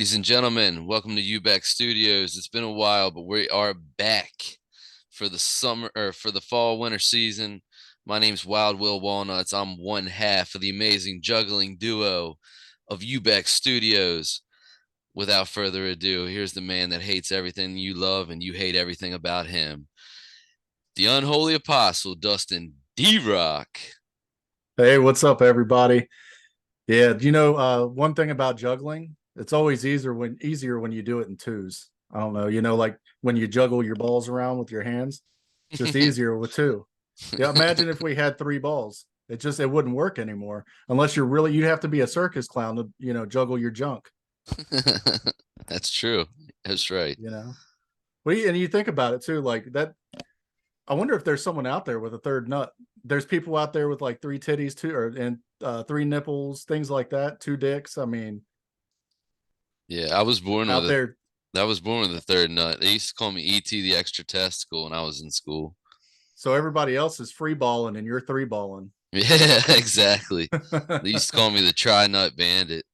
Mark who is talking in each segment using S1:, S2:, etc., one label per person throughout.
S1: Ladies and gentlemen, welcome to UBEC Studios. It's been a while, but we are back for the summer or for the fall winter season. My name's Wild Will Walnuts. I'm one half of the amazing juggling duo of UBEC Studios. Without further ado, here's the man that hates everything you love and you hate everything about him. The unholy apostle, Dustin D-Rock.
S2: Hey, what's up, everybody? Yeah, one thing about juggling, it's always easier when you do it in twos. I don't know, like when you juggle your balls around with your hands, it's just easier with two. Yeah, imagine if we had three balls. It wouldn't work anymore unless you'd have to be a circus clown to, juggle your junk,
S1: That's true. That's right.
S2: you know. And you think about it too, like that. I wonder if there's someone out there with a third nut. There's people out there with like three titties too, and three nipples, things like that, two dicks. I mean,
S1: Yeah, I was born with
S2: out
S1: a
S2: there.
S1: I was born with a third nut. They used to call me ET the extra testicle when I was in school.
S2: So everybody else is free balling and you're three balling.
S1: Yeah, exactly. They used to
S2: The
S1: call me the Tri Nut Bandit.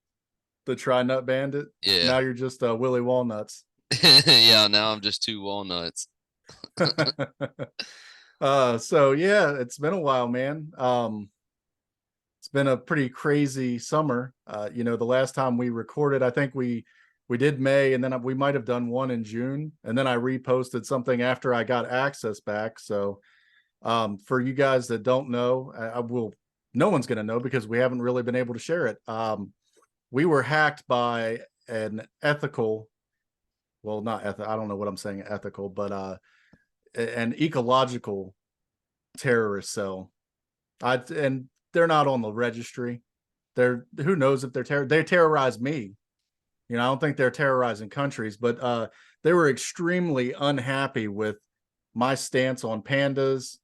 S2: Tri Nut Bandit.
S1: Yeah.
S2: Now you're just Willy Walnuts.
S1: Yeah, now I'm just two walnuts.
S2: So yeah, it's been a while, man. It's been a pretty crazy summer. The last time we recorded, I think we did May, and then we might have done one in June, and then I reposted something after I got access back. So for you guys that don't know, I will. No one's going to know because we haven't really been able to share it. We were hacked by an ethical, well, not ethical. I don't know what I'm saying, ethical, but an ecological terrorist cell. And they're not on the registry. They're who knows if they terrorize me. I don't think they're terrorizing countries, but they were extremely unhappy with my stance on pandas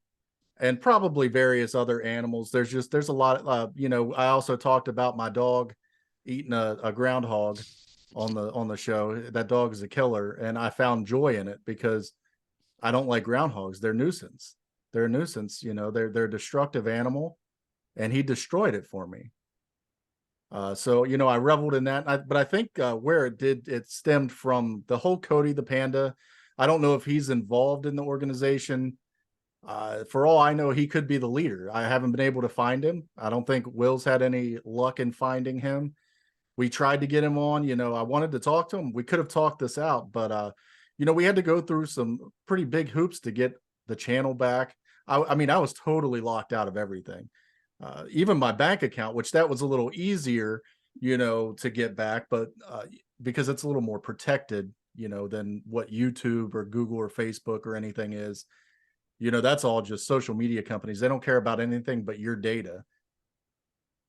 S2: and probably various other animals. There's a lot. I also talked about my dog eating a groundhog on the show. That dog is a killer, and I found joy in it because I don't like groundhogs. They're nuisance. They're a nuisance. They're a destructive animal, and he destroyed it for me. So I reveled in that. But I think where it stemmed from the whole Cody the panda. I don't know if he's involved in the organization. For all I know, he could be the leader. I haven't been able to find him. I don't think Will's had any luck in finding him. We tried to get him on. I wanted to talk to him. We could have talked this out, but we had to go through some pretty big hoops to get the channel back. I mean, I was totally locked out of everything. Even my bank account, which that was a little easier, to get back, but because it's a little more protected, than what YouTube or Google or Facebook or anything is. That's all just social media companies. They don't care about anything but your data.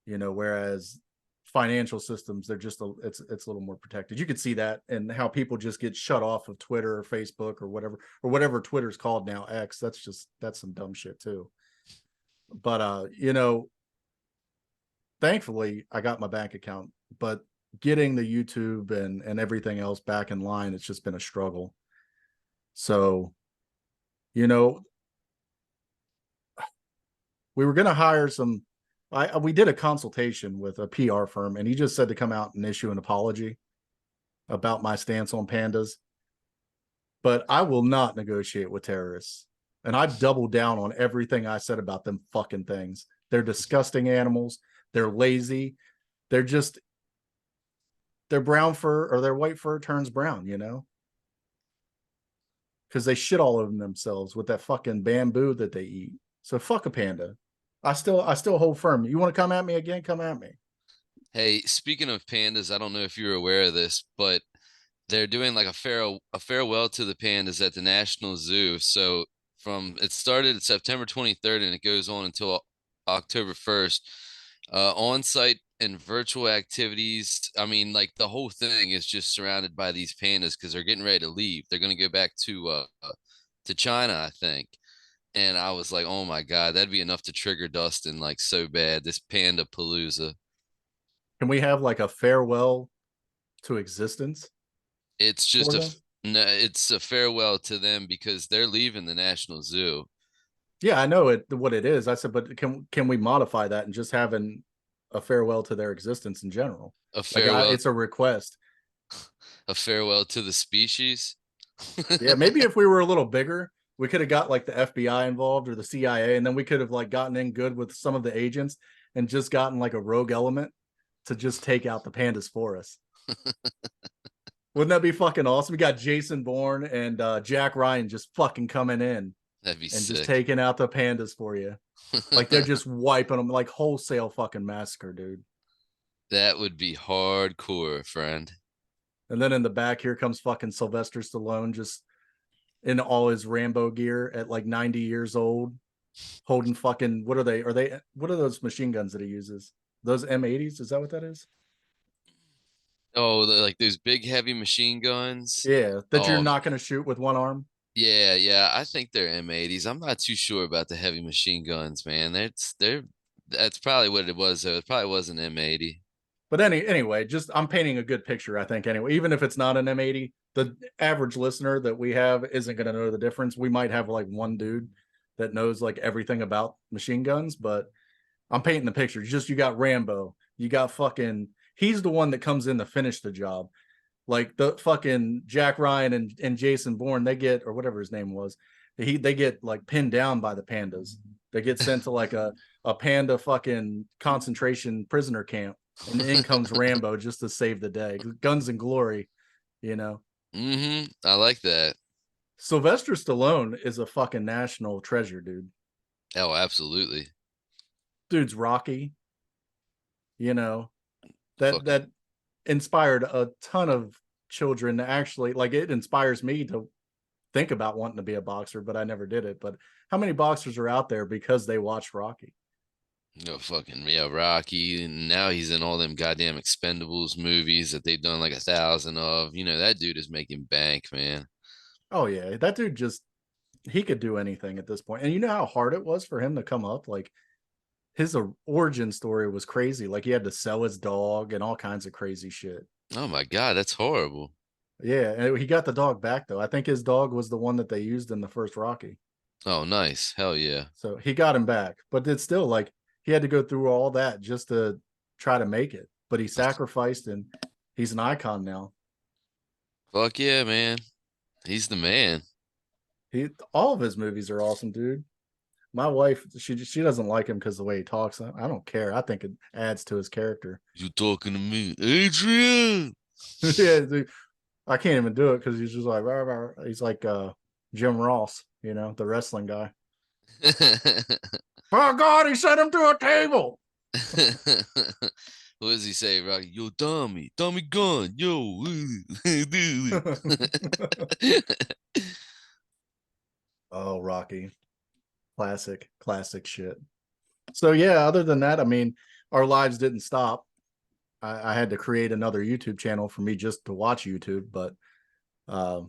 S2: Whereas financial systems, it's a little more protected. You could see that and how people just get shut off of Twitter or Facebook or whatever Twitter's called now, X. That's some dumb shit too. But thankfully I got my bank account, but getting the YouTube and everything else back in line, it's just been a struggle. So, we were going to hire we did a consultation with a PR firm, and he just said to come out and issue an apology about my stance on pandas. But I will not negotiate with terrorists. And I've doubled down on everything I said about them fucking things. They're disgusting animals. They're lazy. They're brown fur, or their white fur turns brown, because they shit all over themselves with that fucking bamboo that they eat. So fuck a panda. I still hold firm. You want to come at me again? Come at me.
S1: Hey, speaking of pandas, I don't know if you're aware of this, but they're doing like a farewell to the pandas at the National Zoo. So it started September 23rd and it goes on until October 1st. On-site and virtual activities. I mean, like the whole thing is just surrounded by these pandas because they're getting ready to leave. They're going to go back to China, I think. And I was like, oh my God, that'd be enough to trigger Dustin like so bad. This panda palooza.
S2: Can we have like a farewell to existence
S1: It's just
S2: for
S1: a
S2: them?
S1: no, it's a farewell to them because they're leaving the National Zoo.
S2: Yeah, I know what it is. I said, but can we modify that and just having a farewell to their existence in general?
S1: A
S2: Like
S1: farewell.
S2: it's a request.
S1: A farewell to the species.
S2: Yeah, maybe if we were a little bigger, we could have got like the FBI involved or the CIA, and then we could have like gotten in good with some of the agents and just gotten like a rogue element to just take out the pandas for us. Wouldn't that be fucking awesome? We got Jason Bourne and Jack Ryan just fucking coming in
S1: That'd be
S2: and just
S1: sick.
S2: taking out the pandas for you. Like they're just wiping them, like wholesale fucking massacre, dude.
S1: That would be hardcore, friend.
S2: And then in the back, here comes fucking Sylvester Stallone just in all his Rambo gear at like 90 years old, holding fucking what are they? Are they what are those machine guns that he uses? Those M80s? Is that what that is?
S1: Oh, like those big heavy machine guns.
S2: Yeah, that you're
S1: Oh,
S2: not gonna shoot with one arm.
S1: yeah, yeah. I think they're M80s. I'm not too sure about the heavy machine guns, man. That's probably what it was though. It probably was an M80.
S2: But anyway, just I'm painting a good picture, I think, anyway. Even if it's not an M80, the average listener that we have isn't gonna know the difference. We might have like one dude that knows like everything about machine guns, but I'm painting the picture. Just you got Rambo, you got fucking he's the one that comes in to finish the job. Like the fucking Jack Ryan and Jason Bourne, they get or whatever his name was, they get like pinned down by the pandas. They get sent to like a panda fucking concentration prisoner camp, and in comes Rambo just to save the day. Guns and glory, you know.
S1: I like that.
S2: Sylvester Stallone is a fucking national treasure, dude.
S1: Oh, absolutely.
S2: Dude's Rocky, you know.
S1: Fucking
S2: That inspired a ton of children to actually like it inspires me to think about wanting to be a boxer, but I never did it. But how many boxers are out there because they watched Rocky?
S1: fucking yeah, Rocky, and now he's in all them goddamn Expendables movies that they've done like 1,000 of. That dude is making bank, man.
S2: Oh yeah, that dude just he could do anything at this point. And you know how hard it was for him to come up? Like his origin story was crazy. Like he had to sell his dog and all kinds of crazy shit.
S1: Oh my God, that's horrible.
S2: Yeah, and he got the dog back though. I think his dog was the one that they used in the first Rocky.
S1: Oh, nice. Hell yeah.
S2: So he got him back, but it's still like he had to go through all that just to try to make it. But he sacrificed, and he's an icon now.
S1: Fuck yeah, man. He's the man.
S2: He all of his movies are awesome, dude. My wife, she doesn't like him because the way he talks. I don't care. I think it adds to his character.
S1: You talking to me, Adrian?
S2: Yeah, dude, I can't even do it because he's just like rah, rah, rah. He's like Jim Ross, the wrestling guy. Oh God, he sent him to a table.
S1: What does he say, Rocky? Yo, dummy gun, yo.
S2: Oh, Rocky, classic shit. So yeah, other than that, I mean, our lives didn't stop. I had to create another YouTube channel for me just to watch YouTube, but uh,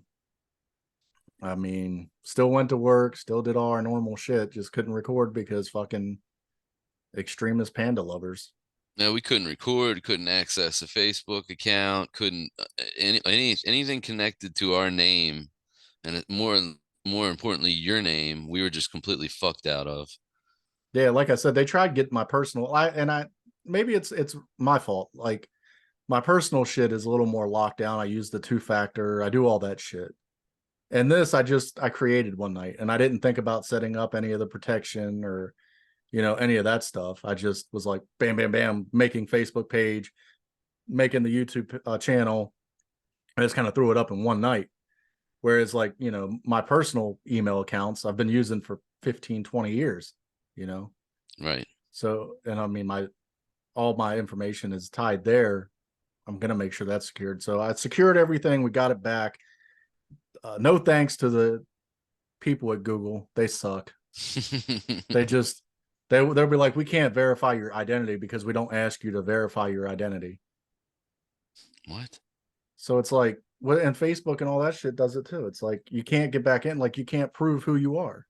S2: I mean, still went to work, still did all our normal shit, just couldn't record because fucking extremist panda lovers.
S1: No, we couldn't record, couldn't access a Facebook account, couldn't anything connected to our name, and more importantly, your name. We were just completely fucked out of.
S2: Yeah, like I said, they tried getting my personal. I maybe it's my fault. Like my personal shit is a little more locked down. I use the two factor. I do all that shit. And this I created one night, and I didn't think about setting up any of the protection or any of that stuff. I just was like bam bam bam making Facebook page, making the YouTube channel. I just kind of threw it up in one night. Whereas like my personal email accounts I've been using for 15, 20 years. you know
S1: Right.
S2: so, and I mean, my all my information is tied there. I'm going to make sure that's secured. So I secured everything. We got it back. No thanks to the people at Google. They suck. They just they'll be like, we can't verify your identity because we don't ask you to verify your identity.
S1: What?
S2: So it's like, what, and Facebook and all that shit does it too. It's like you can't get back in, like you can't prove who you are.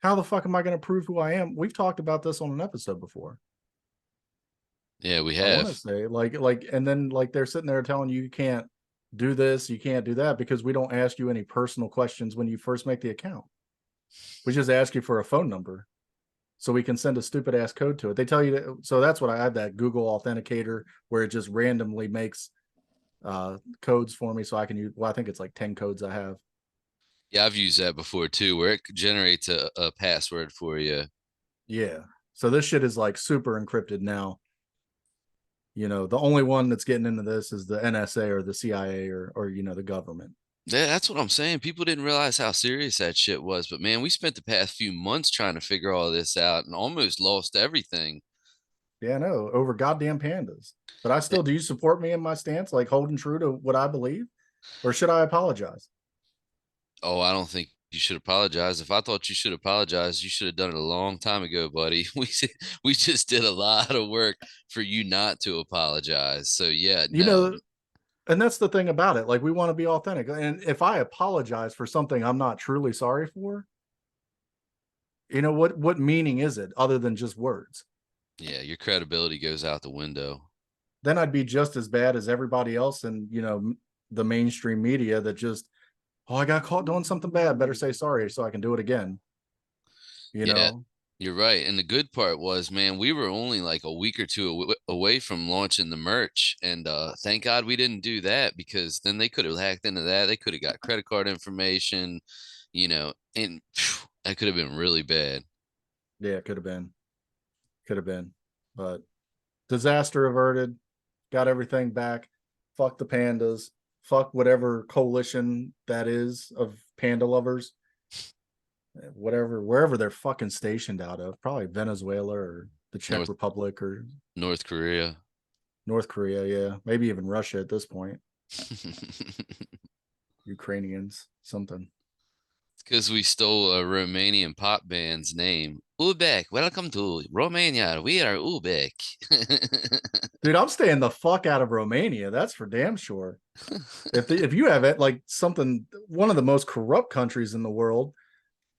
S2: How the fuck am I going to prove who I am? We've talked about this on an episode before.
S1: Yeah, we
S2: I want to
S1: have.
S2: say and then like they're sitting there telling you can't do this, you can't do that because we don't ask you any personal questions when you first make the account. We just ask you for a phone number so we can send a stupid ass code to it. They tell you that, so that's what I have, that Google Authenticator where it just randomly makes codes for me so I can use. Well, I think it's like 10 codes I have.
S1: Yeah, I've used that before too, where it generates a password for you.
S2: Yeah. So this shit is like super encrypted now. The only one that's getting into this is the NSA or the CIA or the government.
S1: Yeah, that's what I'm saying. People didn't realize how serious that shit was, but man, we spent the past few months trying to figure all this out and almost lost everything.
S2: Yeah, no, over goddamn pandas. But I still, do you support me in my stance, like holding true to what I believe, or should I apologize?
S1: Oh, I don't think you should apologize. If I thought you should apologize, you should have done it a long time ago, buddy. We just did a lot of work for you not to apologize. So yeah,
S2: You
S1: no.
S2: know, and that's the thing about it. Like, we want to be authentic. And if I apologize for something I'm not truly sorry for, what meaning is it other than just words?
S1: Yeah, your credibility goes out the window.
S2: Then I'd be just as bad as everybody else in, the mainstream media that just, oh, I got caught doing something bad. Better say sorry so I can do it again. You
S1: Yeah,
S2: know,
S1: you're right. And the good part was, man, we were only like a week or two away from launching the merch. And thank God we didn't do that because then they could have hacked into that. They could have got credit card information, and phew, that could have been really bad.
S2: yeah, could have been, but disaster averted. Got everything back. Fuck the pandas. Fuck whatever coalition that is of panda lovers. Whatever, wherever they're fucking stationed out of, probably Venezuela or the Czech
S1: North
S2: Republic or
S1: North Korea.
S2: North Korea. Yeah, maybe even Russia at this point. Ukrainians, something.
S1: Because we stole a Romanian pop band's name. UBEC, welcome to Romania. We are UBEC.
S2: Dude, I'm staying the fuck out of Romania. That's for damn sure. If you have it like something, one of the most corrupt countries in the world,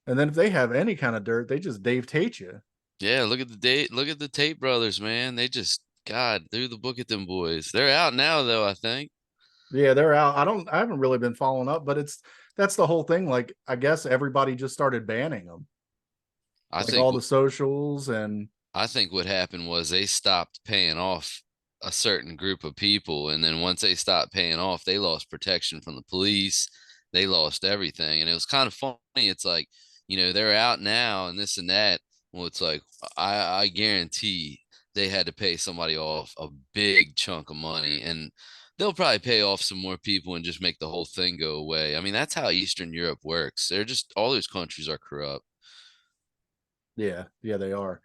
S2: and then if they have any kind of dirt, they just Dave Tate you.
S1: Yeah, look at the date. Look at the Tate brothers, man. They just, God, threw the book at them boys. They're out now, though, I think.
S2: Yeah, they're out. I haven't really been following up, but that's the whole thing. Like, I guess everybody just started banning them,
S1: I
S2: like
S1: think
S2: all the socials and
S1: I think what happened was they stopped paying off a certain group of people, and then once they stopped paying off, they lost protection from the police. They lost everything, and it was kind of funny. It's like, they're out now and this and that. Well, it's like I guarantee they had to pay somebody off a big chunk of money, and they'll probably pay off some more people and just make the whole thing go away. I mean, that's how Eastern Europe works. They're just all those countries are corrupt.
S2: yeah, they are.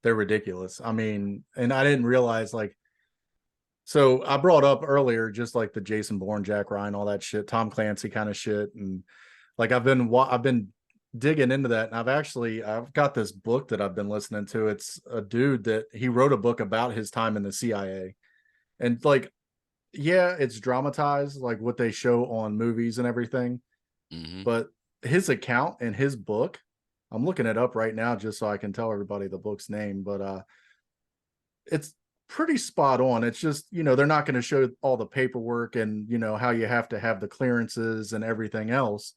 S2: They're ridiculous. I mean, and I didn't realize like, so I brought up earlier just like the Jason Bourne, Jack Ryan, all that shit, Tom Clancy kind of shit, and like I've been digging into that, and I've got this book that I've been listening to. It's a dude that he wrote a book about his time in the CIA, and like, yeah, it's dramatized like what they show on movies and everything,
S1: Hmm.
S2: but his account and his book, I'm looking it up right now just so I can tell everybody the book's name, but it's pretty spot on. It's just, they're not going to show all the paperwork and, how you have to have the clearances and everything else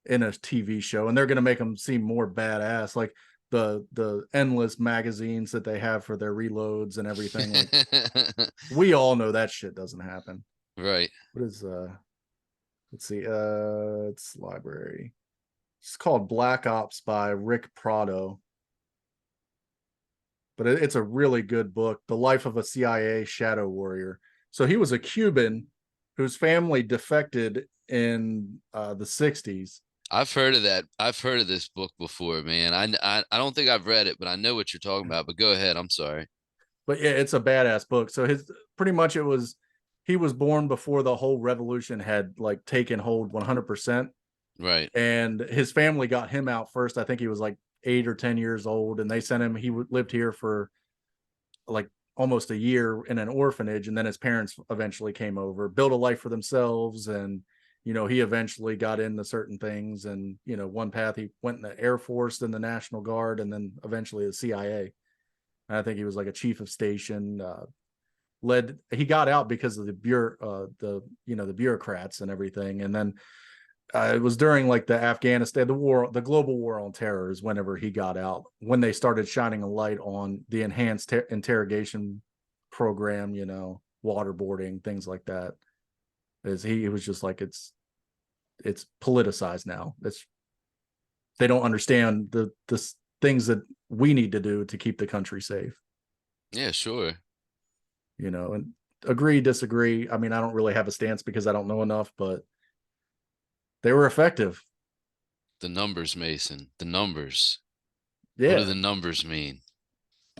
S2: in a TV show, and they're going to make them seem more badass, like the endless magazines that they have for their reloads and everything. Like, we all know that shit doesn't happen.
S1: Right.
S2: What is let's see, it's library. It's called Black Ops by Rick Prado, but it's a really good book. The Life of a CIA Shadow Warrior. So he was a Cuban whose family defected in the 60s.
S1: I've heard of that. I've heard of this book before, man. I don't think I've read it, but I know what you're talking about. But go ahead. I'm sorry.
S2: But yeah, it's a badass book. So his pretty much it was, he was born before the whole revolution had like taken hold 100%,
S1: Right.
S2: and his family got him out first. I think he was like 8 or 10 years old, and they sent him. He lived here for like almost a year in an orphanage, and then his parents eventually came over, built a life for themselves, and he eventually got into certain things, and one path he went in the Air Force, then the National Guard, and then eventually the CIA. And I think he was like a chief of station. He got out because of the the bureaucrats and everything, and then it was during like the Afghanistan, the global war on terror is whenever he got out, when they started shining a light on the enhanced interrogation program, waterboarding, things like that. Is he was just like it's politicized now. It's they don't understand the things that we need to do to keep the country safe.
S1: Yeah, sure.
S2: And agree, disagree. I mean, I don't really have a stance because I don't know enough, but they were effective.
S1: The numbers, Mason. The numbers. What do
S2: Yeah.
S1: the numbers mean?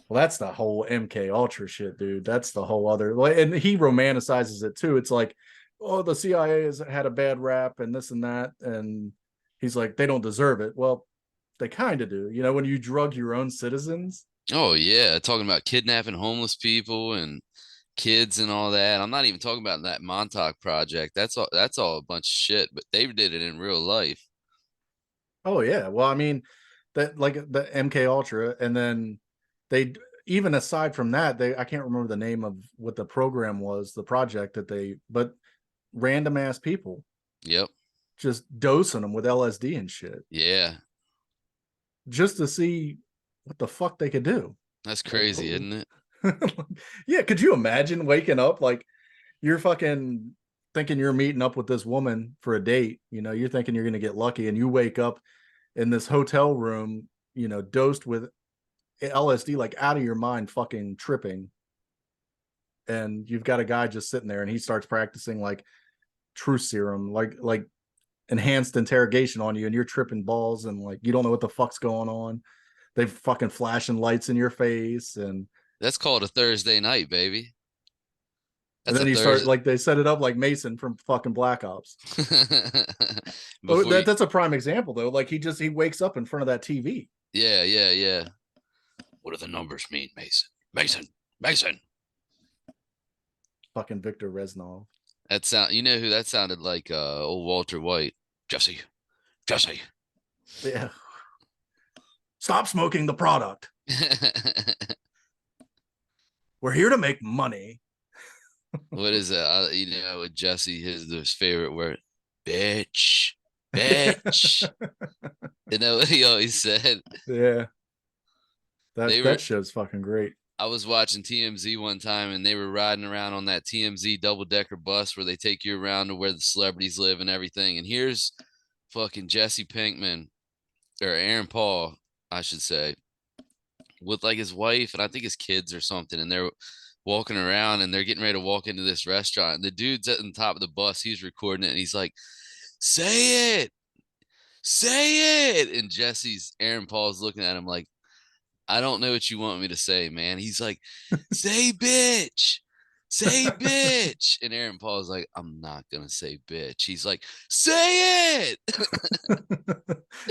S2: Well, that's the whole MK Ultra shit, dude. That's the whole other, and he romanticizes it too. It's like, oh, the CIA has had a bad rap and this and that, and he's like, they don't deserve it. Well, they kind of do. When you drug your own citizens.
S1: Oh yeah, talking about kidnapping homeless people and kids and all that. I'm not even talking about that Montauk project. That's all a bunch of shit, but they did it in real life.
S2: Oh yeah. Well, I mean, that like the MK Ultra, and then they even aside from that, I can't remember the name of what the program was, the project that but random ass people
S1: Yep.
S2: just dosing them with LSD and shit
S1: Yeah.
S2: just to see what the fuck they could do.
S1: That's
S2: Like,
S1: crazy,
S2: oh.
S1: isn't it?
S2: Yeah, could you imagine waking up like you're fucking thinking you're meeting up with this woman for a date, you're thinking you're going to get lucky, and you wake up in this hotel room, dosed with LSD, like out of your mind, fucking tripping. And you've got a guy just sitting there and he starts practicing like truth serum, like enhanced interrogation on you, and you're tripping balls and like you don't know what the fuck's going on. They fucking flashing lights in your face, and
S1: That's called a Thursday night, baby. That's a
S2: then you start
S1: Thursday.
S2: like they set it up like Mason from fucking Black Ops. Oh,
S1: Before you,
S2: that's a prime example though. Like he wakes up in front of that TV.
S1: yeah, yeah, yeah. What do the numbers mean, Mason? Mason, Mason.
S2: Fucking Victor Reznov.
S1: You know who that sounded like? Old Walter White. Jesse, Jesse.
S2: Yeah. Stop smoking the product. We're here to make money.
S1: What is it? With Jesse, his favorite word, bitch, bitch. You know what he always said?
S2: Yeah.
S1: They
S2: That
S1: were.
S2: show's fucking great.
S1: I was watching TMZ one time, and they were riding around on that TMZ double decker bus where they take you around to where the celebrities live and everything. And here's fucking Jesse Pinkman or Aaron Paul, I should say, with like his wife and I think his kids or something, and they're walking around and they're getting ready to walk into this restaurant. And the dude's at the top of the bus, he's recording it, and he's like, "Say it, say it." And Aaron Paul's looking at him like, "I don't know what you want me to say, man." He's like, "Say bitch." Say bitch. And Aaron Paul's like, "I'm not gonna say bitch." He's like, "Say it."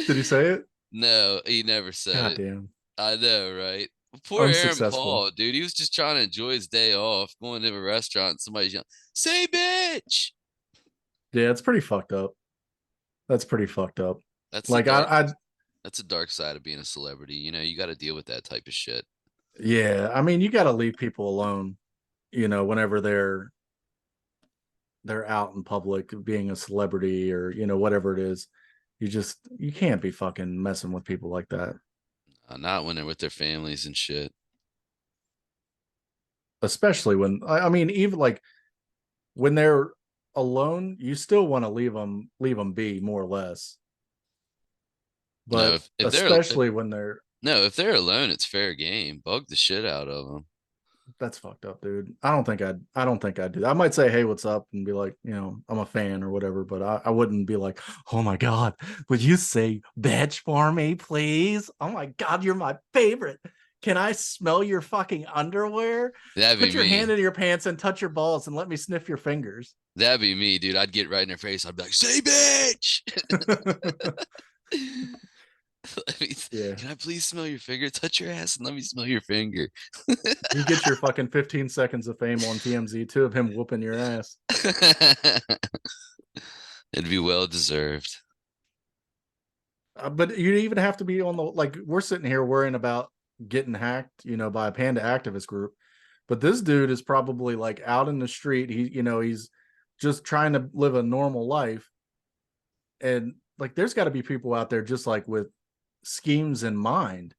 S2: Did he say it?
S1: No, he never said
S2: God
S1: it.
S2: damn.
S1: I know, right? Poor Aaron
S2: Unsuccessful.
S1: Paul, dude. He was just trying to enjoy his day off, going to a restaurant. Somebody's yelling, "Say bitch."
S2: Yeah, it's pretty fucked up. That's pretty fucked up.
S1: That's the
S2: Like
S1: dark.
S2: I
S1: That's a dark side of being a celebrity. You got to deal with that type of shit.
S2: yeah, I mean, you got to leave people alone, whenever they're out in public being a celebrity, or whatever it is. You can't be fucking messing with people like that.
S1: Not when they're with their families and shit.
S2: Especially when I mean, even like when they're alone, you still want to leave them be, more or less.
S1: No,
S2: But
S1: if they're
S2: especially when they're
S1: no, if they're alone, it's fair game. Bug the shit out of them.
S2: that's fucked up, dude. I don't think I'd do that. I might say, hey, what's up, and be like, I'm a fan or whatever, but I wouldn't be like, oh my God, would you say bitch for me, please? Oh my God, you're my favorite. Can I smell your fucking underwear?
S1: That'd be
S2: Put your hand
S1: me.
S2: in your pants and touch your balls and let me sniff your fingers.
S1: That'd be me, dude. I'd get right in their face. I'd be like, "Say bitch." Let me,
S2: Yeah.
S1: can I please smell your finger? Touch your ass and let me smell your finger.
S2: You get your fucking 15 seconds of fame on TMZ too, of him whooping your ass.
S1: It'd be well deserved.
S2: But you even have to be on the, like, we're sitting here worrying about getting hacked, by a panda activist group. But this dude is probably like out in the street. He's just trying to live a normal life. And like, there's got to be people out there just like with schemes in mind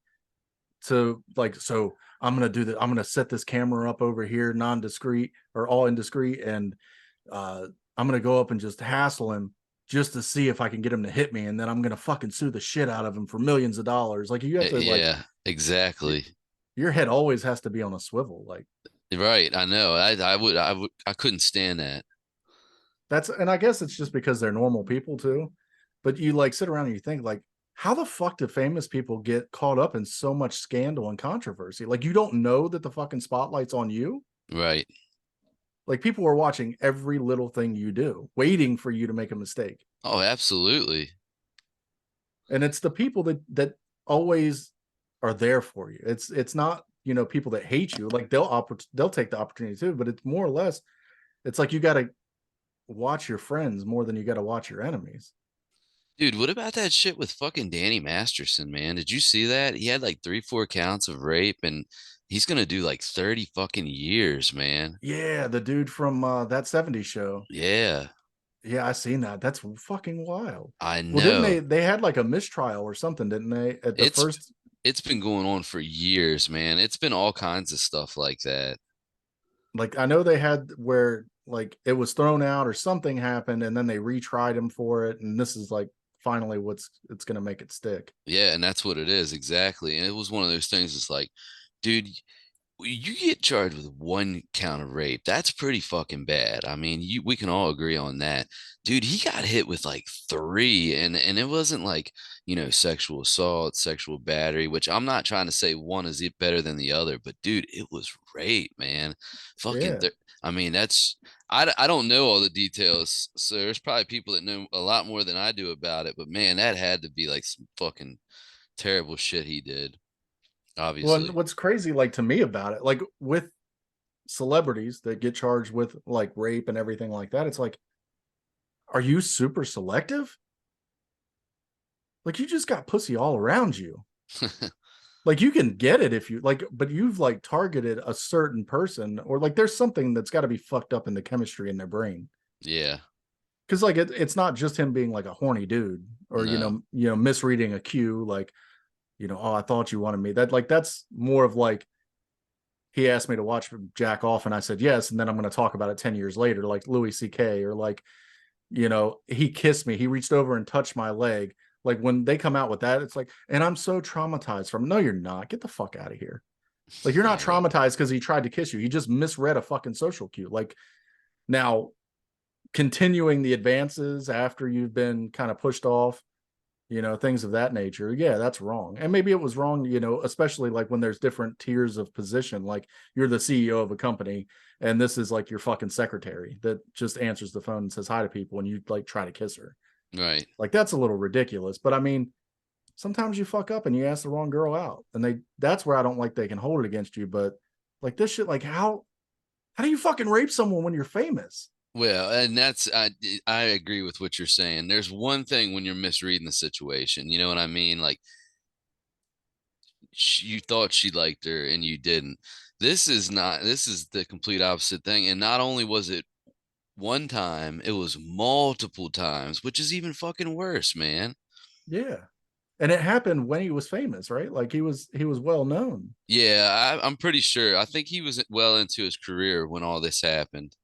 S2: to like, so I'm going to I'm going to set this camera up over here, non-discreet or all indiscreet. And I'm gonna go up and just hassle him just to see if I can get him to hit me, and then I'm gonna fucking sue the shit out of him for millions of dollars. Like you have to like
S1: Yeah, exactly.
S2: your head always has to be on a swivel. Like
S1: Right. I know. I couldn't stand that.
S2: that's and I guess it's just because they're normal people too. But you like sit around and you think like, how the fuck do famous people get caught up in so much scandal and controversy? Like you don't know that the fucking spotlight's on you.
S1: Right.
S2: Like people are watching every little thing you do, waiting for you to make a mistake.
S1: Oh, absolutely.
S2: And it's the people that always are there for you. It's not, you know, people that hate you. Like they'll take the opportunity too, but it's more or less it's like you got to watch your friends more than you got to watch your enemies.
S1: Dude, what about that shit with fucking Danny Masterson, man? Did you see that? He had like 3, 4 counts of rape and he's gonna do like 30 fucking years, man.
S2: Yeah, the dude from that 70s show.
S1: Yeah,
S2: Yeah, I seen that. That's fucking wild.
S1: I
S2: Well, didn't
S1: know.
S2: they had like a mistrial or something, didn't they? At the
S1: It's
S2: first
S1: it's been going on for years, man. It's been all kinds of stuff like that.
S2: like I know they had where like it was thrown out or something happened and then they retried him for it and this is like finally what's it's going to make it stick.
S1: Yeah, and that's what it is, exactly. And it was one of those things. It's like, dude, you get charged with 1 count of rape. That's pretty fucking bad. I mean, we can all agree on that. Dude, he got hit with like three, and it wasn't like, sexual assault, sexual battery, which I'm not trying to say one is better than the other, but dude, it was rape, man. Fucking
S2: Yeah.
S1: I mean, I don't know all the details, so there's probably people that know a lot more than I do about it, but man, that had to be like some fucking terrible shit he did,
S2: Well, and
S1: obviously.
S2: what's crazy like to me about it, like with celebrities that get charged with like rape and everything like that, it's like, are you super selective? Like you just got pussy all around you. Like you can get it if you like, but you've like targeted a certain person or like there's something that's got to be fucked up in the chemistry in their brain.
S1: Yeah,
S2: Because like it's not just him being like a horny dude or
S1: no.
S2: misreading a cue like oh I thought you wanted me that like that's more of like he asked me to watch jack off and I said yes and then I'm going to talk about it 10 years later like Louis C.K. or like he kissed me, he reached over and touched my leg. Like when they come out with that, it's like, and I'm so traumatized from. No, you're not. Get the fuck out of here. Like you're not
S1: Yeah, right.
S2: traumatized because he tried to kiss you. He just misread a fucking social cue. Like now, continuing the advances after you've been kind of pushed off, things of that nature. Yeah, that's wrong. And maybe it was wrong, especially like when there's different tiers of position. Like you're the CEO of a company and this is like your fucking secretary that just answers the phone and says hi to people and you like try to kiss her.
S1: Right.
S2: Like that's a little ridiculous. But I mean, sometimes you fuck up and you ask the wrong girl out. And that's where I don't like they can hold it against you. But like this shit, like how do you fucking rape someone when you're famous?
S1: Well, and I agree with what you're saying. There's one thing when you're misreading the situation. You know what I mean? Like you thought she liked her and you didn't. This is not. This is the complete opposite thing. And not only was it one time, it was multiple times, which is even fucking worse, man.
S2: Yeah. And it happened when he was famous, right? Like he was well known.
S1: Yeah, I'm pretty sure. I think he was well into his career when all this happened.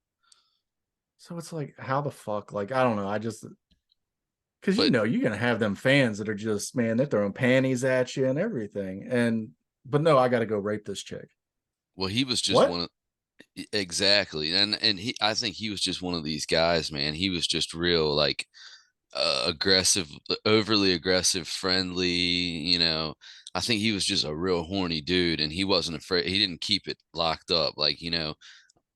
S2: So it's like, how the fuck? Like, I don't know. I just because
S1: But
S2: you're gonna have them fans that are just, man, they're throwing panties at you and everything. And but no, I gotta go rape this chick.
S1: well, he was just
S2: What?
S1: one of exactly, and I think he was just one of these guys, man. He was just real like aggressive, overly aggressive, friendly. I think he was just a real horny dude, and he wasn't afraid. He didn't keep it locked up. Like,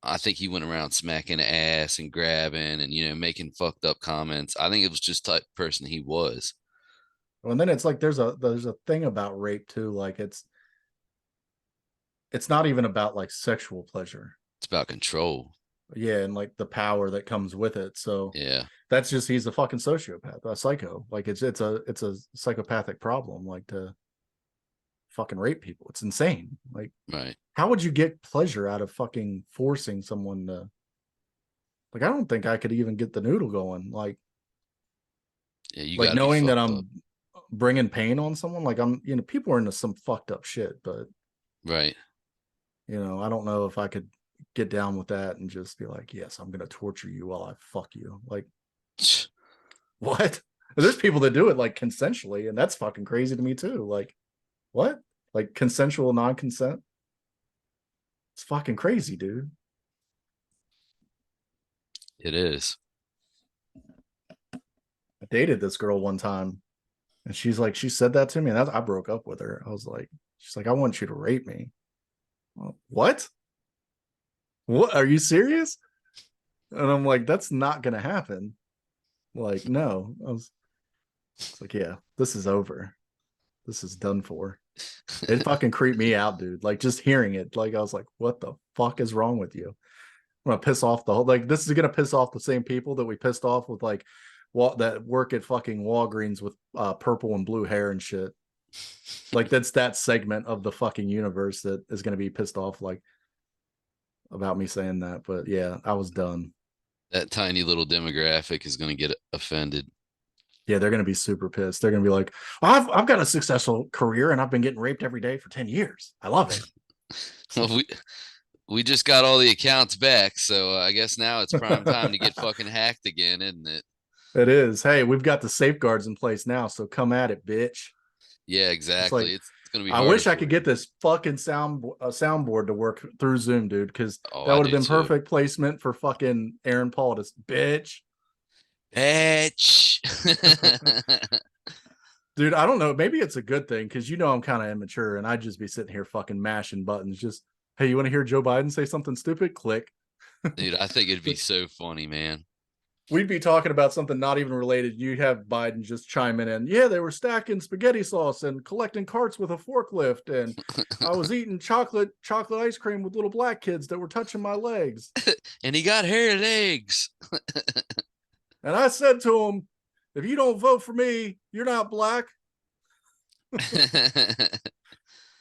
S1: I think he went around smacking ass and grabbing and making fucked up comments. I think it was just type of person he was.
S2: And then it's like there's a thing about rape too. Like it's not even about like sexual pleasure.
S1: It's about control.
S2: Yeah, and like the power that comes with it. So
S1: Yeah,
S2: that's just he's a fucking sociopath, a psycho. Like it's a psychopathic problem, like to fucking rape people. It's insane. Like,
S1: right.
S2: how would you get pleasure out of fucking forcing someone to like I don't think I could even get the noodle going.
S1: Yeah, you
S2: Like
S1: got to be
S2: knowing that
S1: fucked up.
S2: I'm bringing pain on someone, like I'm people are into some fucked up shit, but
S1: Right.
S2: I don't know if I could get down with that and just be like, yes, I'm gonna torture you while I fuck you. Like, what? There's people that do it like consensually, and that's fucking crazy to me too. Like, what? Like consensual non-consent? It's fucking crazy, dude.
S1: It is.
S2: I dated this girl one time, and she's like, she said that to me, and I broke up with her. I was like, she's like, I want you to rape me. Well, what? What? Are you serious? And I'm like, that's not gonna happen. Like, no. It's like, yeah, this is over. This is done for. It fucking creeped me out, dude. Like just hearing it, like I was like, what the fuck is wrong with you? I'm gonna piss off the whole, like this is gonna piss off the same people that we pissed off with, like that work at fucking Walgreens with purple and blue hair and shit. Like that's that segment of the fucking universe that is gonna be pissed off like about me saying that. But yeah, I was done.
S1: That tiny little demographic is going to get offended.
S2: Yeah, they're gonna be super pissed. They're gonna be like, I've got a successful career and I've been getting raped every day for 10 years. I love it.
S1: Well, we just got all the accounts back, so I guess now it's prime time to get fucking hacked again, isn't it?
S2: It is. Hey, we've got the safeguards in place now, so come at it, bitch.
S1: Yeah,
S2: It's like,
S1: exactly. It's going to be
S2: I
S1: harder
S2: wish I could
S1: for you.
S2: get this fucking soundboard to work through Zoom, dude, because
S1: Oh,
S2: that
S1: I
S2: would have
S1: do
S2: been
S1: too.
S2: perfect placement for fucking Aaron Paul to bitch.
S1: Bitch.
S2: Dude, I don't know. Maybe it's a good thing because I'm kind of immature and I'd just be sitting here fucking mashing buttons. Just, hey, you want to hear Joe Biden say something stupid? Click.
S1: Dude, I think it'd be so funny, man.
S2: We'd be talking about something not even related. You'd have Biden just chiming in. Yeah, they were stacking spaghetti sauce and collecting carts with a forklift, and I was eating chocolate ice cream with little black kids that were touching my legs.
S1: And he got hairy legs.
S2: And I said to him, if you don't vote for me, you're not black.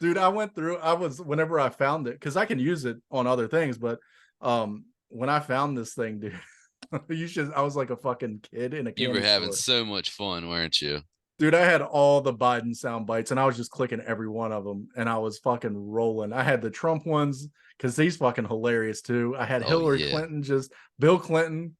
S2: Dude, whenever I found it, because I can use it on other things, but when I found this thing, dude, I was like a fucking kid in a
S1: You were
S2: candy
S1: having
S2: store.
S1: so much fun, weren't you?
S2: Dude, I had all the Biden sound bites and I was just clicking every one of them and I was fucking rolling. I had the Trump ones because he's fucking hilarious too. I had
S1: Oh,
S2: Hillary
S1: yeah.
S2: Clinton, just Bill Clinton.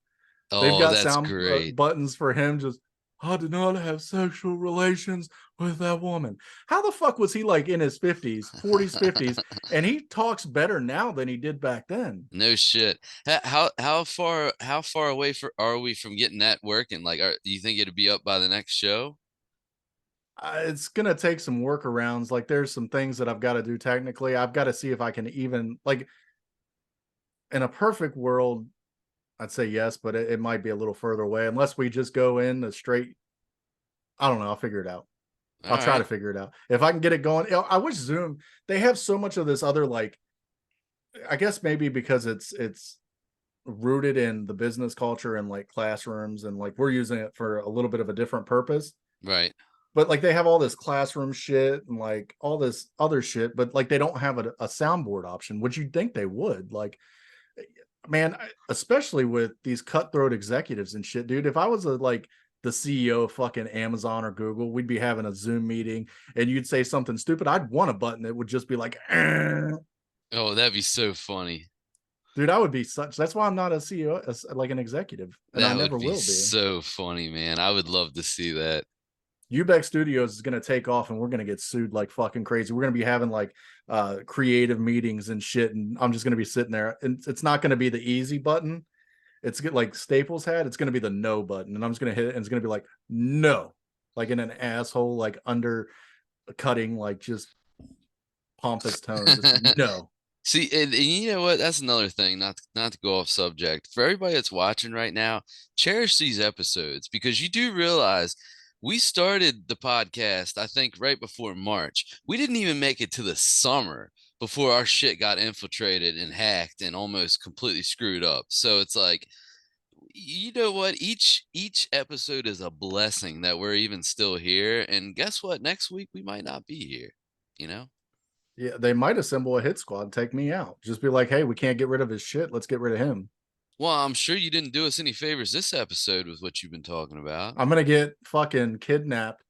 S2: They've
S1: Oh,
S2: got
S1: that's
S2: sound
S1: great.
S2: buttons for him. Just, I did not have sexual relations with that woman. How the fuck was he like in his 50s, 40s, 50s? And he talks better now than he did back then.
S1: No shit. How far away are we from getting that working? Like, do you think it'd be up by the next show?
S2: It's gonna take some workarounds. Like, there's some things that I've got to do technically. I've got to see if I can even like in a perfect world. I'd say yes, but it might be a little further away unless we just go in a straight. I don't know. I'll figure it out.
S1: All
S2: I'll try to
S1: right.
S2: figure it out. If I can get it going. I wish Zoom, they have so much of this other like, I guess maybe because it's rooted in the business culture and like classrooms and like we're using it for a little bit of a different purpose.
S1: Right.
S2: But like they have all this classroom shit and like all this other shit, but like they don't have a soundboard option, which you'd think they would. Like, man, especially with these cutthroat executives and shit, dude. If I was like the CEO of fucking Amazon or Google, we'd be having a Zoom meeting and you'd say something stupid. I'd want a button that would just be like,
S1: Oh, that'd be so funny.
S2: dude, I would be such. That's why I'm not a CEO, like an executive, and I
S1: That would
S2: never
S1: be
S2: will be.
S1: so funny, man. I would love to see that.
S2: UBEC Studios is going to take off and we're going to get sued like fucking crazy. We're going to be having like creative meetings and shit. And I'm just going to be sitting there and it's not going to be the easy button. It's get like Staples had, it's going to be the no button. And I'm just going to hit it and it's going to be like, no, like in an asshole, like undercutting, like just pompous tone. Just no.
S1: See, and you know what? That's another thing. Not to go off subject. For everybody that's watching right now, cherish these episodes because you do realize we started the podcast, I think, right before March. We didn't even make it to the summer before our shit got infiltrated and hacked and almost completely screwed up. So it's like, you know what? Each episode is a blessing that we're even still here. And guess what? Next week we might not be here. You know?
S2: Yeah, they might assemble a hit squad and take me out. Just be like, hey, we can't get rid of his shit. Let's get rid of him.
S1: Well, I'm sure you didn't do us any favors this episode with what you've been talking about.
S2: I'm gonna get fucking kidnapped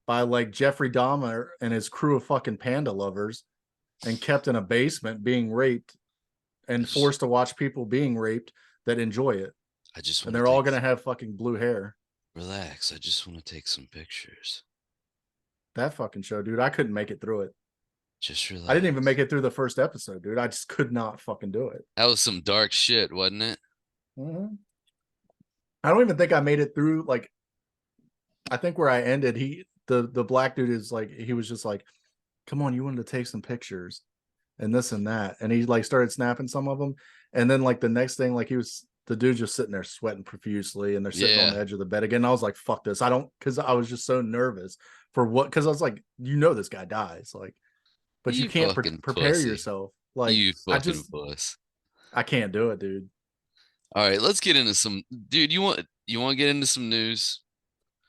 S2: by like Jeffrey Dahmer and his crew of fucking panda lovers and kept in a basement being raped and forced to watch people being raped that enjoy it.
S1: I just
S2: And
S1: want to
S2: they're all
S1: take
S2: going to have fucking blue hair.
S1: relax. I just want to take some pictures.
S2: That fucking show, dude, I couldn't make it through it.
S1: Just
S2: I didn't even
S1: relax.
S2: make it through the first episode, dude. I just could not fucking do it.
S1: That was some dark shit, wasn't it?
S2: Mm-hmm. I don't even think I made it through. Like, I think where I ended, the black dude is like, he was just like, come on, you wanted to take some pictures and this and that. And he like started snapping some of them. And then like the next thing, like the dude just sitting there sweating profusely and they're sitting on
S1: Yeah.
S2: the edge of the bed again. I was like, fuck this. I don't, cause I was just so nervous for what, cause I was like, this guy dies. Like, but you
S1: You
S2: can't
S1: fucking
S2: prepare
S1: pussy.
S2: yourself. Like,
S1: You fucking puss.
S2: I can't do it, dude.
S1: All right, let's get into some dude, you want to get into some news?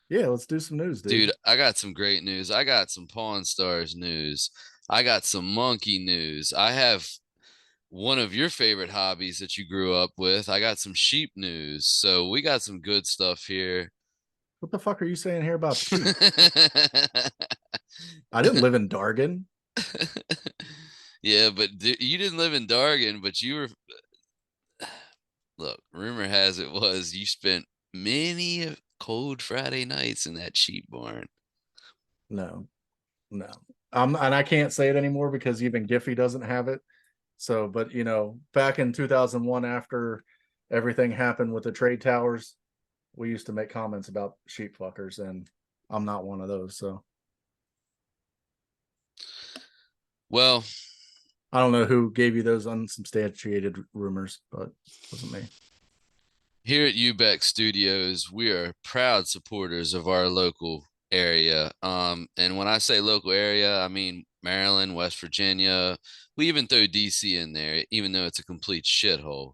S2: Yeah, let's do some news,
S1: Dude,
S2: dude.
S1: I got some great news. I got some Pawn Stars news. I got some monkey news. I have one of your favorite hobbies that you grew up with. I got some sheep news. So we got some good stuff here.
S2: What the fuck are you saying here about sheep? I didn't live in Dargan.
S1: Yeah, but you didn't live in Dargan, but you were. Look, rumor has it was you spent many cold Friday nights in that sheep barn.
S2: No, no. And I can't say it anymore because even Giphy doesn't have it. So, but back in 2001, after everything happened with the trade towers, we used to make comments about sheep fuckers, and I'm not one of those. So
S1: Well,
S2: I don't know who gave you those unsubstantiated rumors, but it wasn't me.
S1: here at UBEC Studios, we are proud supporters of our local area. And when I say local area, I mean Maryland, West Virginia. We even throw DC in there, even though it's a complete shithole.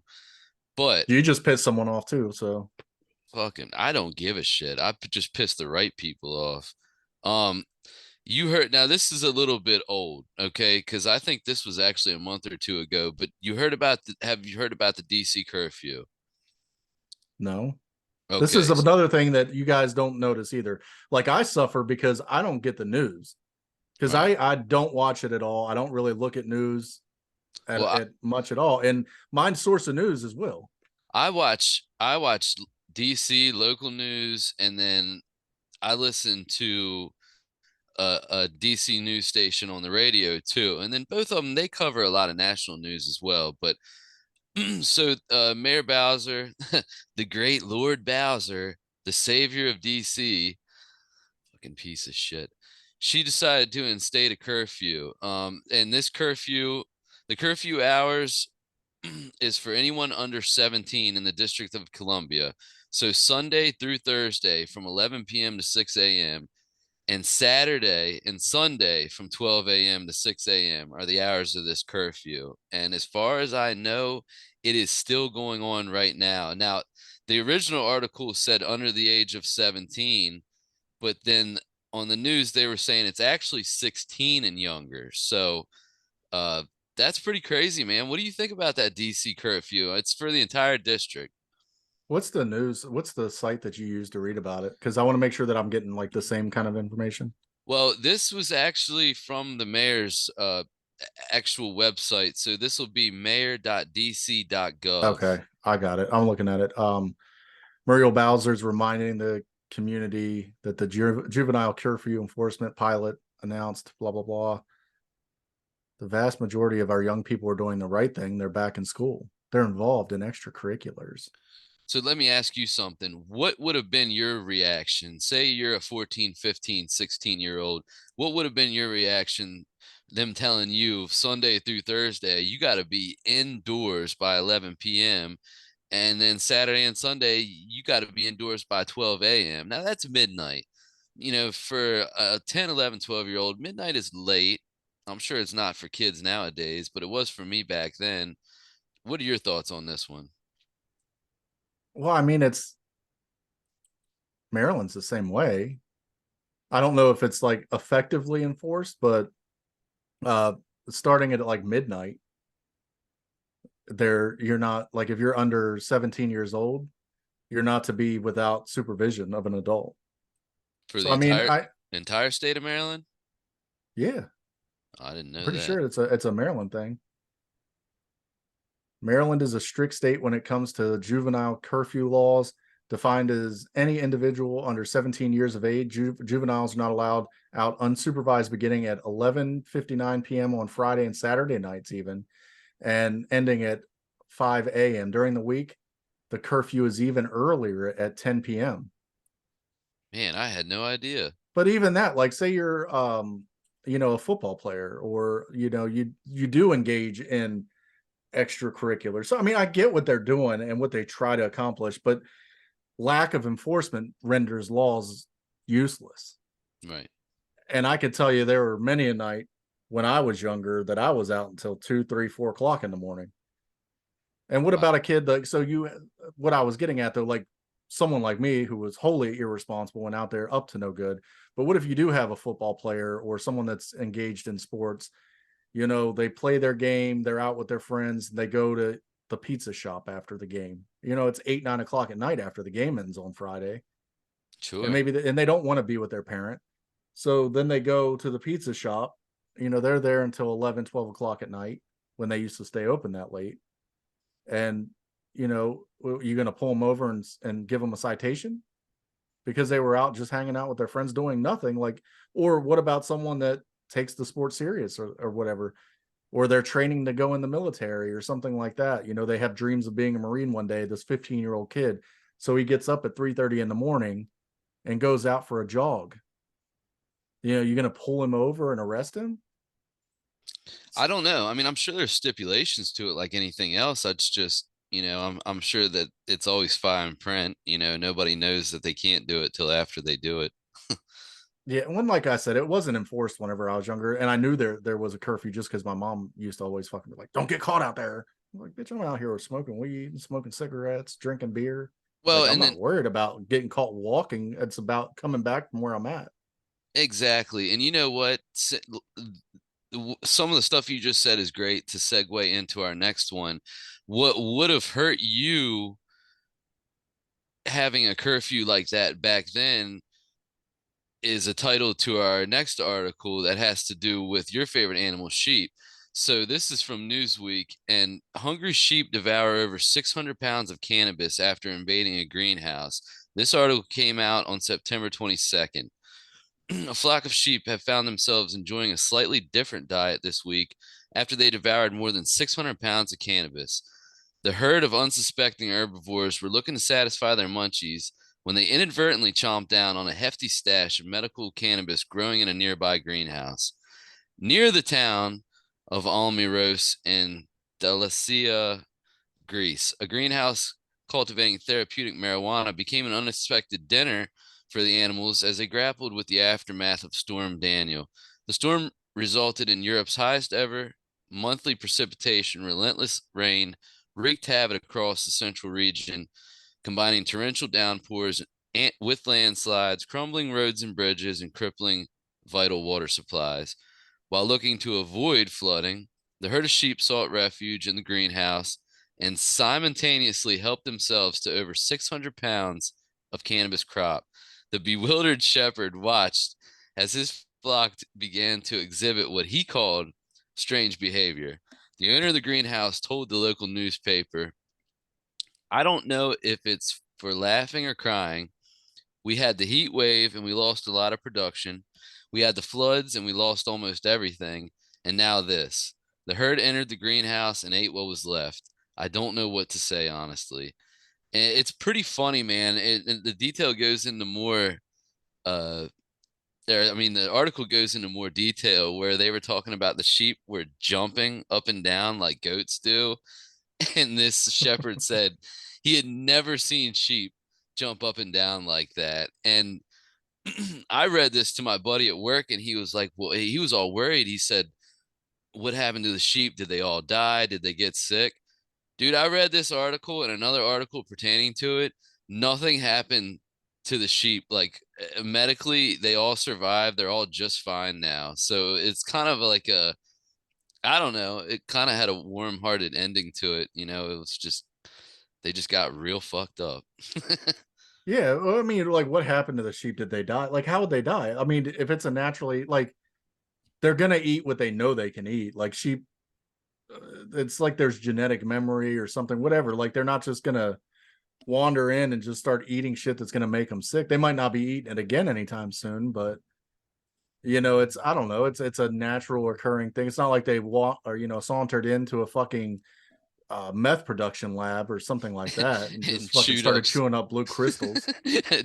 S1: But
S2: You just pissed someone off too, so
S1: fucking, I don't give a shit. Just pissed the right people off. Um, you heard now this is a little bit old, okay? Because I think this was actually a month or two ago. But have you heard about the DC curfew?
S2: no. This is
S1: Okay,
S2: another thing that you guys don't notice either. Like I suffer because I don't get the news because
S1: all right.
S2: I don't watch it at all. I don't really look at news
S1: Well,
S2: at much at all. And my source of news is Will.
S1: I watch DC local news, and then I listen to a DC news station on the radio too. And then both of them they cover a lot of national news as well. But so Mayor Bowser, the great Lord Bowser, the savior of DC, fucking piece of shit. She decided to instate a curfew. And the curfew hours is for anyone under 17 in the District of Columbia. So Sunday through Thursday from 11 p.m. to 6 a.m. and Saturday and Sunday from 12 a.m. to 6 a.m. are the hours of this curfew. And as far as I know, it is still going on right now. Now, the original article said under the age of 17, but then on the news they were saying it's actually 16 and younger. So uh that's pretty crazy, man. What do you think about that DC curfew? It's for the entire district.
S2: What's the news? What's the site that you use to read about it? Because I want to make sure that I'm getting like the same kind of information.
S1: Well, this was actually from the mayor's actual website. So this will be mayor.dc.gov.
S2: Okay, I got it. I'm looking at it. Muriel Bowser's reminding the community that the juvenile curfew enforcement pilot announced, blah, blah, blah. The vast majority of our young people are doing the right thing. They're back in school. They're involved in extracurriculars.
S1: So let me ask you something. What would have been your reaction? Say you're a 14, 15, 16-year old. What would have been your reaction? Them telling you Sunday through Thursday, you got to be indoors by 11 p.m. And then Saturday and Sunday, you got to be indoors by 12 a.m. Now that's midnight. For a 10, 11, 12-year-old, midnight is late. I'm sure it's not for kids nowadays, but it was for me back then. What are your thoughts on this one?
S2: Well, I mean, it's Maryland's the same way. I don't know if it's like effectively enforced, but uh starting at like midnight, you're not like if you're under 17 years old, you're not to be without supervision of an adult.
S1: For
S2: So
S1: the
S2: I mean,
S1: entire state of Maryland?
S2: yeah,
S1: I didn't
S2: I'm
S1: know
S2: pretty
S1: that.
S2: sure it's a Maryland thing. Maryland is a strict state when it comes to juvenile curfew laws, defined as any individual under 17 years of age. Juveniles are not allowed out unsupervised beginning at 11:59 p.m. on Friday and Saturday nights, even, and ending at 5 a.m. During the week, the curfew is even earlier at 10 p.m.
S1: Man, I had no idea.
S2: But even that, like, say you're a football player, or you do engage in extracurricular. So I mean, I get what they're doing and what they try to accomplish, but lack of enforcement renders laws useless.
S1: Right.
S2: And I could tell you there were many a night when I was younger that I was out until 2, 3, 4 o'clock in the morning. And what
S1: Wow.
S2: about a kid like, what I was getting at though, like someone like me who was wholly irresponsible and out there up to no good. But what if you do have a football player or someone that's engaged in sports? They play their game, they're out with their friends, they go to the pizza shop after the game. It's 8, 9 o'clock at night after the game ends on Friday. And
S1: Sure.
S2: and they don't want to be with their parent. So then they go to the pizza shop. They're there until 11, 12 o'clock at night when they used to stay open that late. And, you're going to pull them over and give them a citation because they were out just hanging out with their friends doing nothing. Like, or what about someone that takes the sport serious, or whatever, or they're training to go in the military or something like that. They have dreams of being a Marine one day, this 15-year-old kid. So he gets up at 3:30 in the morning and goes out for a jog. You're going to pull him over and arrest him?
S1: I don't know. I mean, I'm sure there's stipulations to it like anything else. It's just, I'm sure that it's always fine print. Nobody knows that they can't do it till after they do it.
S2: Yeah, when, like I said, it wasn't enforced whenever I was younger, and I knew there was a curfew just because my mom used to always fucking be like, "Don't get caught out there." I'm like, bitch, I'm out here smoking weed, and smoking cigarettes, drinking beer.
S1: Well,
S2: Like, I'm
S1: and
S2: not
S1: then
S2: worried about getting caught walking. It's about coming back from where I'm at.
S1: exactly. And you know what? Some of the stuff you just said is great to segue into our next one. What would have hurt you having a curfew like that back then is a title to our next article that has to do with your favorite animal, sheep. So this is from Newsweek, and hungry sheep devour over 600 pounds of cannabis after invading a greenhouse. This article came out on September 22nd. A flock of sheep have found themselves enjoying a slightly different diet this week after they devoured more than 600 pounds of cannabis. The herd of unsuspecting herbivores were looking to satisfy their munchies when they inadvertently chomped down on a hefty stash of medical cannabis growing in a nearby greenhouse. Near the town of Almiros in Delicia, Greece, a greenhouse cultivating therapeutic marijuana became an unexpected dinner for the animals as they grappled with the aftermath of Storm Daniel. The storm resulted in Europe's highest ever monthly precipitation. Relentless rain wreaked havoc across the central region, combining torrential downpours with landslides, crumbling roads and bridges, and crippling vital water supplies. While looking to avoid flooding, the herd of sheep sought refuge in the greenhouse and simultaneously helped themselves to over 600 pounds of cannabis crop. The bewildered shepherd watched as his flock began to exhibit what he called strange behavior. The owner of the greenhouse told the local newspaper, "I don't know if it's for laughing or crying. We had the heat wave and we lost a lot of production. We had the floods and we lost almost everything. And now this. The herd entered the greenhouse and ate what was left. I don't know what to say, honestly." And it's pretty funny, man. The detail goes into more. Uh, I mean, the article goes into more detail where they were talking about the sheep were jumping up and down like goats do, and this shepherd said he had never seen sheep jump up and down like that. And I read this to my buddy at work, and he was like, well, he was all worried. He said, "What happened to the sheep? Did they all die? Did they get sick?" Dude, I read this article and another article pertaining to it. Nothing happened to the sheep. Like medically, they all survived. They're all just fine now. So it's kind of like I don't know. It kind of had a warm-hearted ending to it. It was just they just got real fucked up.
S2: Yeah, well, I mean, like, what happened to the sheep? Did they die? Like, how would they die? I mean, if it's a naturally, like, they're gonna eat what they know they can eat. Like, sheep, it's like there's genetic memory or something, whatever. Like they're not just gonna wander in and just start eating shit that's gonna make them sick. They might not be eating it again anytime soon, but it's, I don't know, it's a natural occurring thing. It's not like they walk or sauntered into a fucking meth production lab or something like that and
S1: and
S2: just fucking started chewing up blue crystals.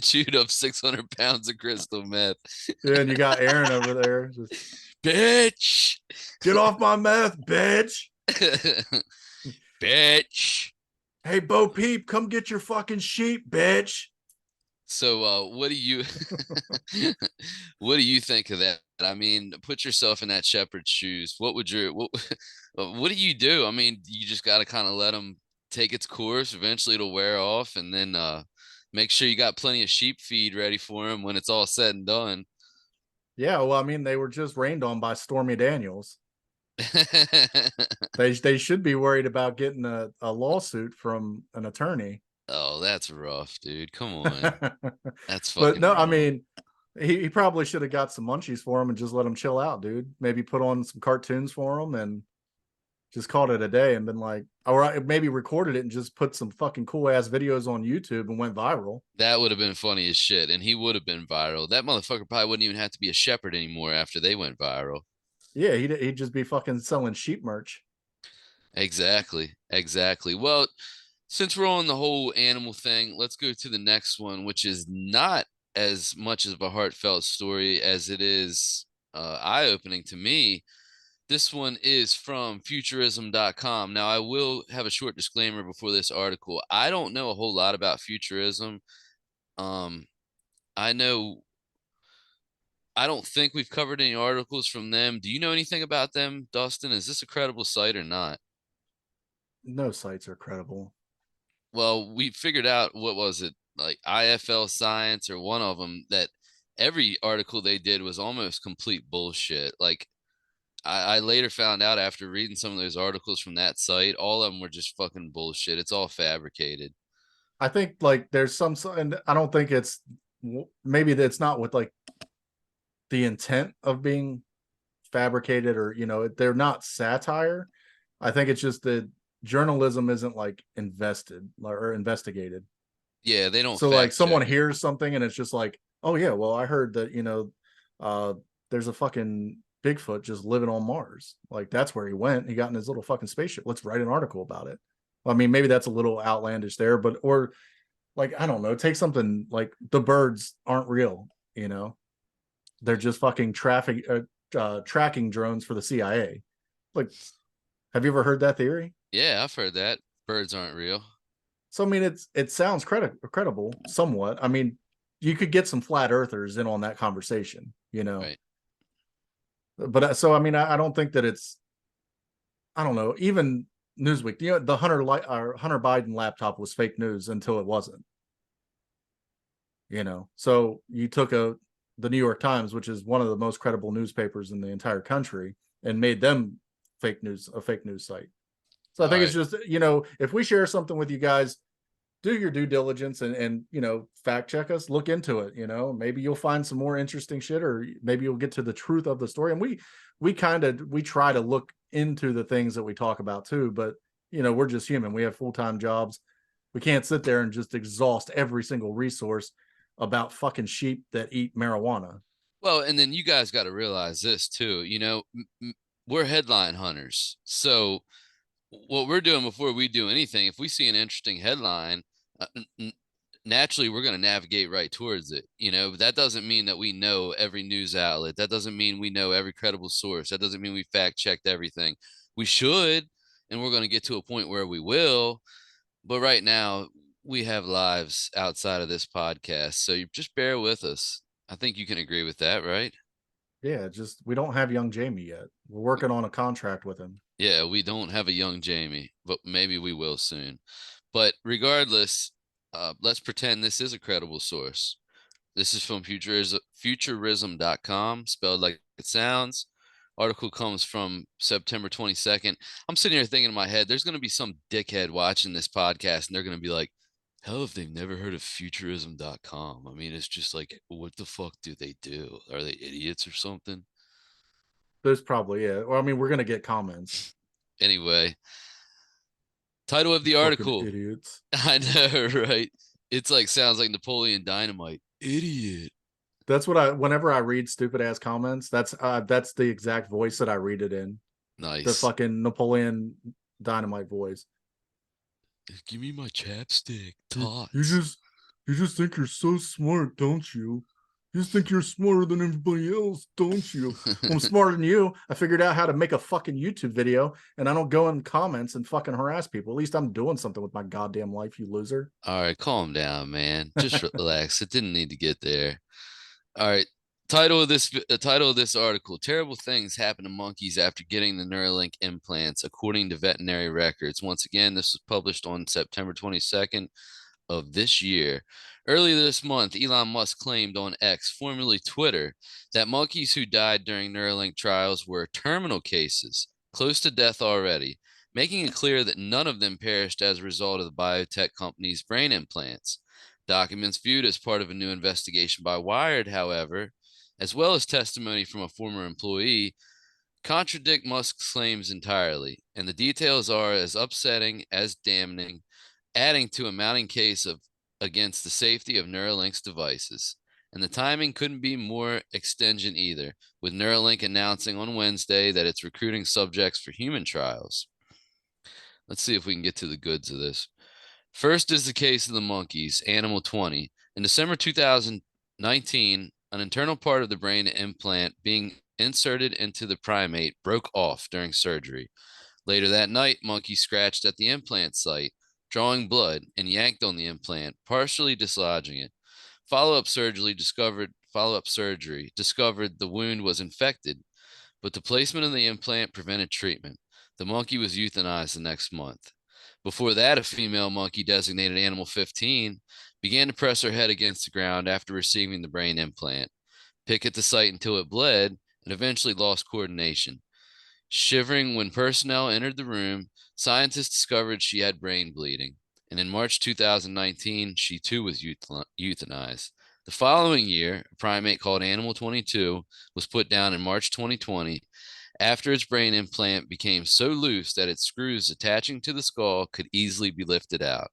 S1: chewed up 600 pounds of crystal meth.
S2: Yeah, and you got Aaron over there just
S1: Bitch.
S2: get off my meth, bitch.
S1: Bitch.
S2: Hey, Bo Peep, come get your fucking sheep, bitch.
S1: So what do you what do you think of that? I mean, put yourself in that shepherd's shoes. What do you do? I mean, you just got to kind of let them take its course. Eventually it'll wear off, and then make sure you got plenty of sheep feed ready for them when it's all said and done.
S2: Yeah, well, I mean, they were just rained on by Stormy Daniels. They should be worried about getting a lawsuit from an attorney.
S1: Oh, that's rough, dude. Come on. That's
S2: But
S1: fucking
S2: no, I
S1: rough.
S2: mean, he probably should have got some munchies for him and just let him chill out, dude. Maybe put on some cartoons for him and just called it a day and been like, or maybe recorded it and just put some fucking cool ass videos on YouTube and went viral.
S1: That would have been funny as shit, and he would have been viral. That motherfucker probably wouldn't even have to be a shepherd anymore after they went viral.
S2: Yeah, he'd just be fucking selling sheep merch.
S1: Exactly. Exactly. Well, since we're on the whole animal thing, let's go to the next one, which is not as much of a heartfelt story as it is eye-opening to me. This one is from futurism.com. Now, I will have a short disclaimer before this article. I don't know a whole lot about futurism. Um, I know I don't think we've covered any articles from them. Do you know anything about them, Dustin? Is this a credible site or not?
S2: No sites are credible.
S1: Well, we figured out, what was it, like IFL Science or one of them, that every article they did was almost complete bullshit. Like I later found out after reading some of those articles from that site, all of them were just fucking bullshit. It's all fabricated.
S2: I think like there's some, and I don't think it's, maybe that's not with like the intent of being fabricated, or they're not satire. I think it's just that journalism isn't like invested or investigated.
S1: Yeah, they don't
S2: So like
S1: fact
S2: someone
S1: check it.
S2: hears something and it's just like, oh yeah, well I heard that uh there's a fucking Bigfoot just living on Mars. Like that's where he went. He got in his little fucking spaceship. Let's write an article about it. I mean, maybe that's a little outlandish there, but or like I don't know, take something like the birds aren't real. They're just fucking tracking drones for the CIA. Like, have you ever heard that theory?
S1: Yeah, I've heard that. Birds aren't real.
S2: So I mean, it sounds credible somewhat. I mean, you could get some flat earthers in on that conversation.
S1: Right.
S2: But so I mean, I don't think that it's, I don't know, even Newsweek. The Hunter Biden laptop was fake news until it wasn't. So you took the New York Times, which is one of the most credible newspapers in the entire country, and made them a fake news site. So I
S1: All
S2: think it's
S1: right.
S2: just, if we share something with you guys, do your due diligence and fact check us, look into it. Maybe you'll find some more interesting shit, or maybe you'll get to the truth of the story. And we try to look into the things that we talk about too, but we're just human. We have full-time jobs. We can't sit there and just exhaust every single resource about fucking sheep that eat marijuana.
S1: Well, and then you guys got to realize this too. We're headline hunters. So what we're doing before we do anything, if we see an interesting headline, naturally we're going to navigate right towards it. But that doesn't mean that we know every news outlet. That doesn't mean we know every credible source. That doesn't mean we fact checked everything. We should, and we're going to get to a point where we will. But right now, we have lives outside of this podcast. So you just bear with us. I think you can agree with that, right?
S2: Yeah, just we don't have young Jamie yet. We're working on a contract with him.
S1: Yeah, we don't have a young Jamie, but maybe we will soon. But regardless, let's pretend this is a credible source. This is from futurism.com, spelled like it sounds. Article comes from September 22nd. I'm sitting here thinking in my head, there's going to be some dickhead watching this podcast and they're going to be like, hell, if they've never heard of futurism.com. I mean, it's just like, what the fuck do they do? Are they idiots or something?
S2: There's probably, yeah. Well, I mean, we're gonna get comments.
S1: Anyway, title of
S2: You
S1: the
S2: fucking
S1: article.
S2: idiots.
S1: I know, right? It's like sounds like Napoleon Dynamite. Idiot.
S2: That's what whenever I read stupid ass comments, that's the exact voice that I read it in. The
S1: Nice.
S2: fucking Napoleon Dynamite voice.
S1: Give me my chapstick.
S2: You
S1: Tots.
S2: just think you're so smart, don't you? You just think you're smarter than everybody else, don't you? Well, I'm smarter than you. I figured out how to make a fucking YouTube video, and I don't go in comments and fucking harass people. At least I'm doing something with my goddamn life, you loser.
S1: All right, calm down, man. Just relax. It didn't need to get there. All right. Title of this article: Terrible things happen to monkeys after getting the Neuralink implants, according to veterinary records. Once again, this was published on September 22nd of this year. Earlier this month, Elon Musk claimed on X, formerly Twitter, that monkeys who died during Neuralink trials were terminal cases, close to death already, making it clear that none of them perished as a result of the biotech company's brain implants. Documents viewed as part of a new investigation by Wired, however, as well as testimony from a former employee, contradict Musk's claims entirely, and the details are as upsetting as damning, adding to a mounting case of against the safety of Neuralink's devices. And the timing couldn't be more extension either, with Neuralink announcing on Wednesday that it's recruiting subjects for human trials. Let's see if we can get to the goods of this. First is the case of the monkeys, Animal 20. In December 2019, an internal part of the brain implant being inserted into the primate broke off during surgery. Later that night, monkeys scratched at the implant site, drawing blood, and yanked on the implant, partially dislodging it. Follow-up surgery discovered the wound was infected, but the placement of the implant prevented treatment. The monkey was euthanized the next month. Before that, a female monkey designated Animal 15 began to press her head against the ground after receiving the brain implant, pick at the site until it bled, and eventually lost coordination. Shivering when personnel entered the room, scientists discovered she had brain bleeding, and in March 2019, she too was euthanized. The following year, a primate called Animal 22 was put down in March 2020 after its brain implant became so loose that its screws attaching to the skull could easily be lifted out.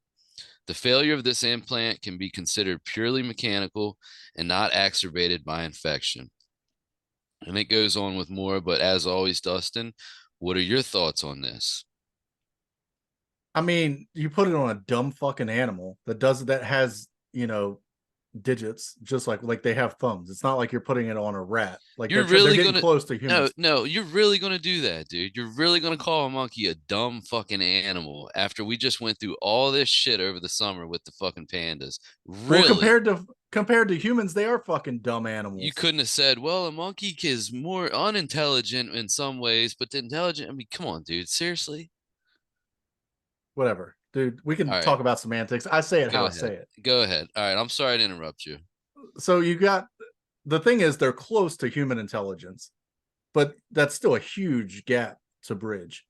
S1: The failure of this implant can be considered purely mechanical and not exacerbated by infection. And it goes on with more, but as always, Dustin, what are your thoughts on this?
S2: I mean, you put it on a dumb fucking animal that has, digits, just like they have thumbs. It's not like you're putting it on a rat. Like
S1: You're
S2: they're
S1: really
S2: getting
S1: gonna
S2: close to
S1: no,
S2: humans.
S1: no, you're really gonna do that, dude. You're really gonna call a monkey a dumb fucking animal after we just went through all this shit over the summer with the fucking pandas.
S2: Well,
S1: Really?
S2: compared to humans, they are fucking dumb
S1: You
S2: animals.
S1: couldn't have said, well, a monkey is more unintelligent in some ways, but intelligent. I mean, come on, dude. Seriously?
S2: Whatever, dude. We can
S1: All right,
S2: talk about semantics. I say it how
S1: go
S2: I say
S1: ahead.
S2: it.
S1: Go ahead. All right, I'm sorry to interrupt you.
S2: So you got the thing is they're close to human intelligence, but that's still a huge gap to bridge.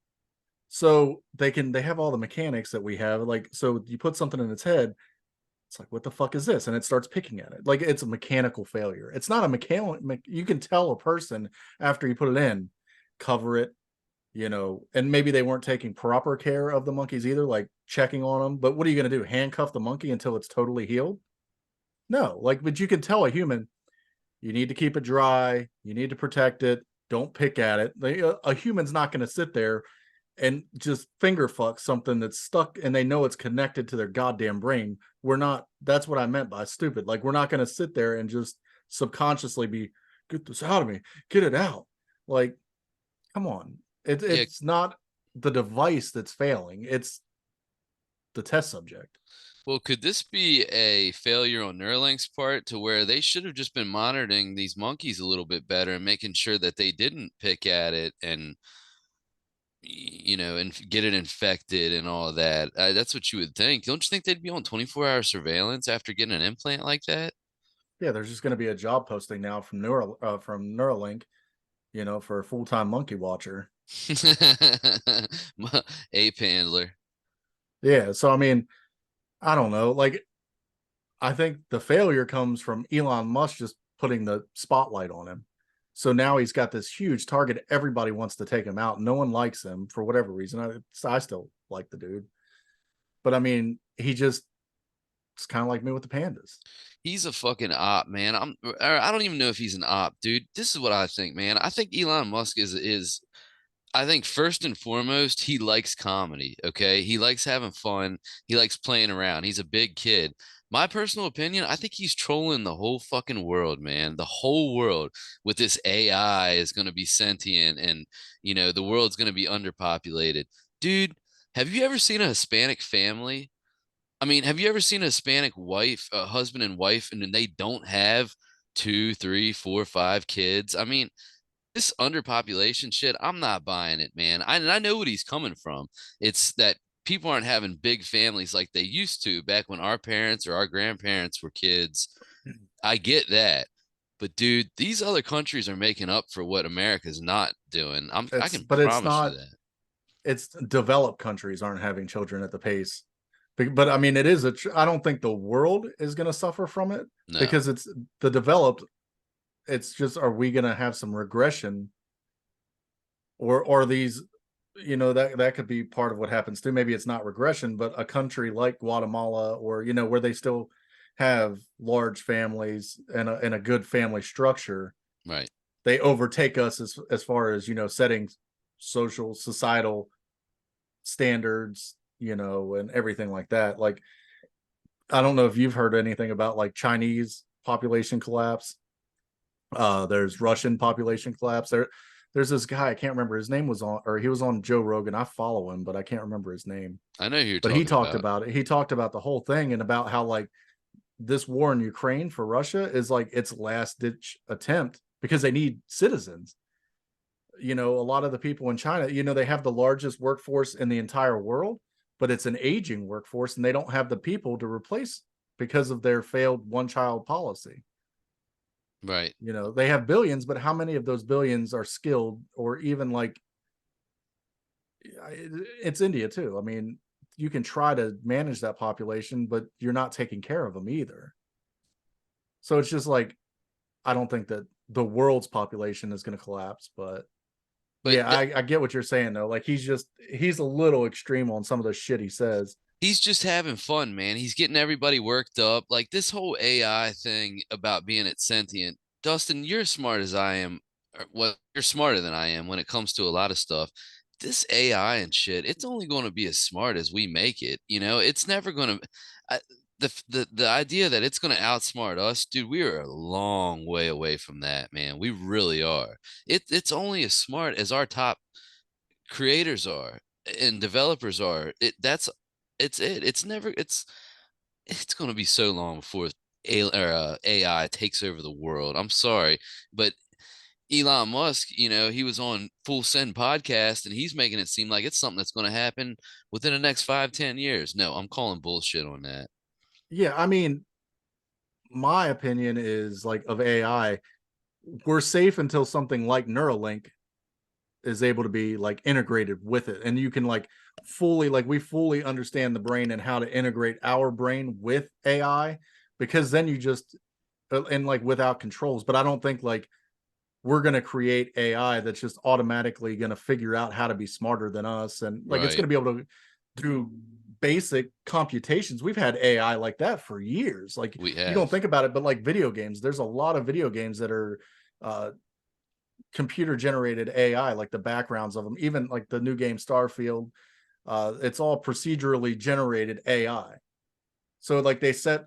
S2: So they have all the mechanics that we have. Like, so you put something in its head, it's like, what the fuck is this? And it starts picking at it. Like, it's a mechanical failure. It's not a mechanical. You can tell a person after you put it in, cover it, and maybe they weren't taking proper care of the monkeys either, like checking on them. But what are you going to do? Handcuff the monkey until it's totally healed? No, like, but you can tell a human, you need to keep it dry. You need to protect it. Don't pick at it. A human's not going to sit there and just finger fuck something that's stuck and they know it's connected to their goddamn brain. We're not, that's what I meant by stupid. Like, we're not going to sit there and just subconsciously be, get this out of me, get it out. Like, come on.
S1: Yeah,
S2: It's not the device that's failing, it's the test subject.
S1: well, could this be a failure on Neuralink's part to where they should have just been monitoring these monkeys a little bit better and making sure that they didn't pick at it and and get it infected and all of that? That's what you would think. Don't you think they'd be on 24-hour surveillance after getting an implant like that?
S2: Yeah, there's just going to be a job posting now from Neuralink, for a full-time monkey watcher.
S1: Ape handler.
S2: Yeah, so I mean, I don't know. Like, I think the failure comes from Elon Musk just putting the spotlight on him. So now he's got this huge target. Everybody wants to take him out. No one likes him for whatever reason. I still like the dude, but I mean, it's kind of like me with the pandas.
S1: He's a fucking op, man. I don't even know if he's an op, dude. This is what I think, man. I think Elon Musk is I think first and foremost, he likes comedy. Okay. He likes having fun. He likes playing around. He's a big kid. My personal opinion, I think he's trolling the whole fucking world, man. The whole world with this AI is going to be sentient and, the world's going to be underpopulated. Dude, have you ever seen a Hispanic family? I mean, have you ever seen a Hispanic wife, a husband and wife, and then they don't have two, three, four, five kids? I mean, this underpopulation shit, I'm not buying it, man. I know what he's coming from. It's that people aren't having big families like they used to back when our parents or our grandparents were kids. I get that. But dude, these other countries are making up for what America's not doing. I can
S2: It's
S1: promise you
S2: not,
S1: that.
S2: it's developed countries aren't having children at the pace. But I mean, I don't think the world is going to suffer from it
S1: No.
S2: because it's the developed. It's just, are we going to have some regression, or these, that could be part of what happens too. Maybe it's not regression, but a country like Guatemala, or where they still have large families and a good family structure,
S1: Right.
S2: they overtake us as far as setting social societal standards, and everything like that. Like, I don't know if you've heard anything about like Chinese population collapse. There's Russian population collapse. There's this guy, I can't remember his name, was on, or he was on Joe Rogan. I follow him, but I can't remember his name.
S1: I know who you're
S2: But he
S1: talking
S2: talked
S1: about.
S2: about it. He talked about the whole thing and about how like this war in Ukraine for Russia is like its last ditch attempt because they need citizens. A lot of the people in China, they have the largest workforce in the entire world, but it's an aging workforce and they don't have the people to replace because of their failed one child policy.
S1: Right.
S2: They have billions, but how many of those billions are skilled, or even like, it's India too. I mean, you can try to manage that population, but you're not taking care of them either. So it's just like, I don't think that the world's population is going to collapse, but
S1: But
S2: yeah, I get what you're saying though. Like, he's a little extreme on some of the shit he says.
S1: he's just having fun, man. He's getting everybody worked up. Like this whole AI thing about being it sentient. Dustin, you're as smart as I am. Well, you're smarter than I am when it comes to a lot of stuff. This AI and shit, it's only going to be as smart as we make it. It's never going to. The idea that it's going to outsmart us, dude, we are a long way away from that, man. We really are. It's only as smart as our top creators are and developers are. It's never it's going to be so long before AI takes over the world. I'm sorry, but Elon Musk, he was on Full Send podcast and he's making it seem like it's something that's going to happen within the next 5-10 years. No, I'm calling bullshit on that.
S2: Yeah, I mean, my opinion is like, of AI, we're safe until something like Neuralink is able to be like integrated with it, and you can like fully, like, we fully understand the brain and how to integrate our brain with AI, because then you just, and like without controls. But I don't think like we're going to create AI that's just automatically going to figure out how to be smarter than us, and like it's going
S1: Right.
S2: to be able to do basic computations. We've had AI like that for years. Like,
S1: We
S2: you don't
S1: have.
S2: think about it, but like video games, there's a lot of video games that are uh computer generated AI, like the backgrounds of them, even like the new game Starfield, it's all procedurally generated AI. So like they set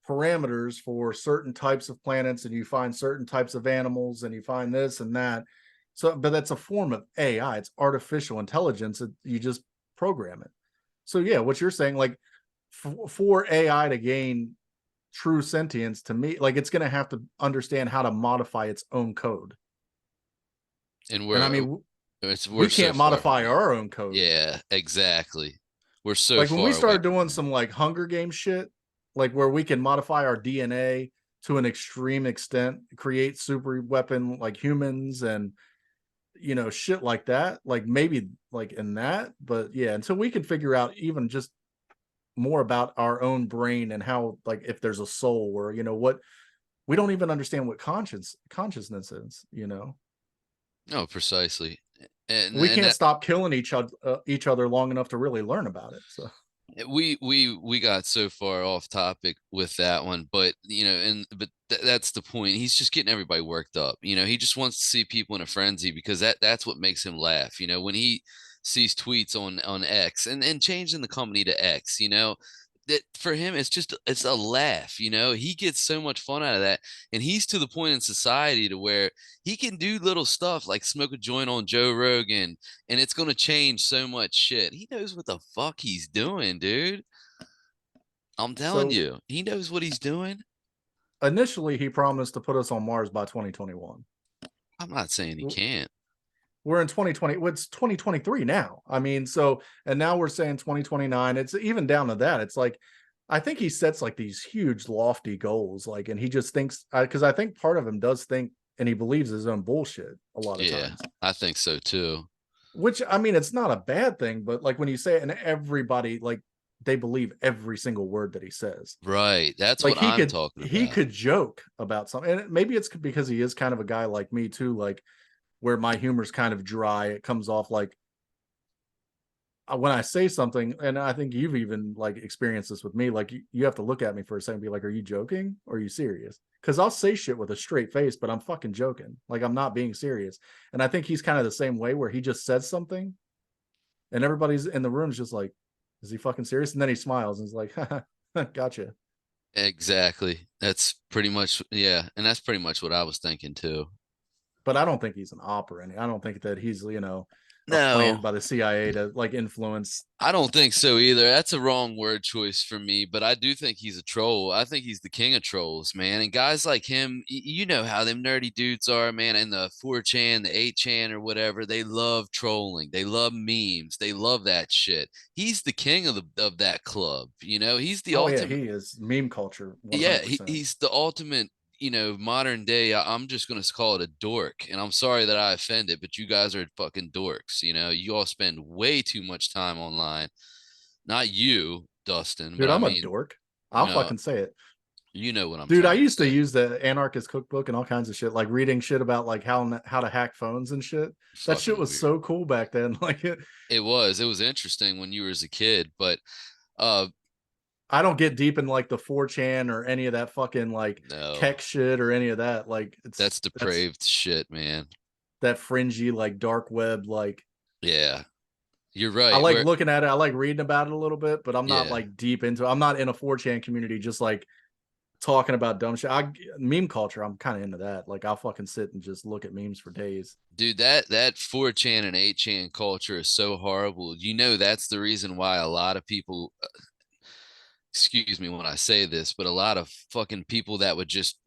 S2: parameters for certain types of planets, and you find certain types of animals, and you find this and that. So, but that's a form of AI. It's artificial intelligence. You just program it. So yeah, what you're saying, like, for AI to gain true sentience, to me, like, it's going to have to understand how to modify its own code.
S1: And
S2: And I
S1: we're
S2: mean,
S1: we're
S2: we
S1: so
S2: can't
S1: far from
S2: modify
S1: that.
S2: our own code.
S1: Yeah, exactly. We're so
S2: Like when we
S1: far away
S2: started
S1: from
S2: doing
S1: that.
S2: some like Hunger Game shit, like where we can modify our DNA to an extreme extent, create super weapon like humans, and shit like that. Like maybe like in that, but yeah, until we can figure out even just more about our own brain and how, like, if there's a soul, or what we don't even understand what consciousness is,
S1: No, precisely.
S2: we
S1: And
S2: can't
S1: that
S2: stop killing each other long enough to really learn about it. So
S1: we got so far off topic with that one, but that's the point. He's just getting everybody worked up. He just wants to see people in a frenzy because that's what makes him laugh. When he sees tweets on X and changing the company to X, that for him it's a laugh. He gets so much fun out of that, and he's to the point in society to where he can do little stuff like smoke a joint on Joe Rogan, and it's going to change so much shit. He knows what the fuck he's doing, dude. I'm telling
S2: so
S1: you, he knows what he's doing.
S2: initially he promised to put us on Mars by 2021.
S1: I'm not saying he can't.
S2: We're in 2020. It's 2023 now. I mean, so, and now we're saying 2029. It's even down to that. It's like, I think he sets like these huge lofty goals, like, and he just thinks, because I think part of him does think and he believes his own bullshit a lot of
S1: Yeah,
S2: times.
S1: I think so too.
S2: Which, I mean, it's not a bad thing, but like when you say it and everybody, like, they believe every single word that he says.
S1: Right. That's
S2: Like
S1: what I'm talking
S2: he
S1: about.
S2: could joke about something, and maybe it's because he is kind of a guy like me too, like where my humor's kind of dry. It comes off like, when I say something, and I think you've even like experienced this with me, like you have to look at me for a second and be like, are you joking or are you serious? Because I'll say shit with a straight face, but I'm fucking joking. Like I'm not being serious. And I think he's kind of the same way where he just says something and everybody's in the room is just like, is he fucking serious? And then he smiles and is like, gotcha.
S1: Exactly. That's pretty much, yeah, and that's pretty much what I was thinking too.
S2: But I don't think he's an opera. I don't think that he's, a plant
S1: No,
S2: by the CIA to like influence.
S1: I don't think so either. That's a wrong word choice for me, but I do think he's a troll. I think he's the king of trolls, man. And guys like him, you know how them nerdy dudes are, man. And the 4chan, the 8chan, or whatever, they love trolling. They love memes. They love that shit. He's the king of that club. He's the
S2: Oh yeah,
S1: ultimate.
S2: he is meme culture
S1: Yeah,
S2: 100%.
S1: he's the ultimate. Modern day. I'm just gonna call it a dork, and I'm sorry that I offended, but you guys are fucking dorks. You all spend way too much time online. Not you, Dustin, but
S2: Dude,
S1: I
S2: I'm a
S1: mean,
S2: dork. I'll
S1: uh,
S2: fucking say it.
S1: you know what I'm
S2: Dude, I
S1: trying to
S2: used to
S1: say.
S2: use the anarchist cookbook and all kinds of shit, like reading shit about like how to hack phones and shit. That shit
S1: Fucking
S2: was
S1: weird.
S2: so cool back then. Like
S1: It was interesting when you were as a kid, but uh,
S2: I don't get deep in like the 4chan or any of that fucking like
S1: no,
S2: tech shit or any of that. Like
S1: that's
S2: that's
S1: depraved shit, man.
S2: that fringy like dark web, like
S1: Yeah, you're
S2: I
S1: right.
S2: like
S1: Where,
S2: looking at it, I like reading about it a little bit, but I'm not
S1: yeah,
S2: like deep into it. I'm not in a 4chan community just like talking about dumb shit. Meme culture, I'm kind of into that. Like I'll fucking sit and just look at memes for days.
S1: dude, that 4chan and 8chan culture is so horrible. That's the reason why a lot of people, excuse me when I say this, but a lot of fucking people that would just,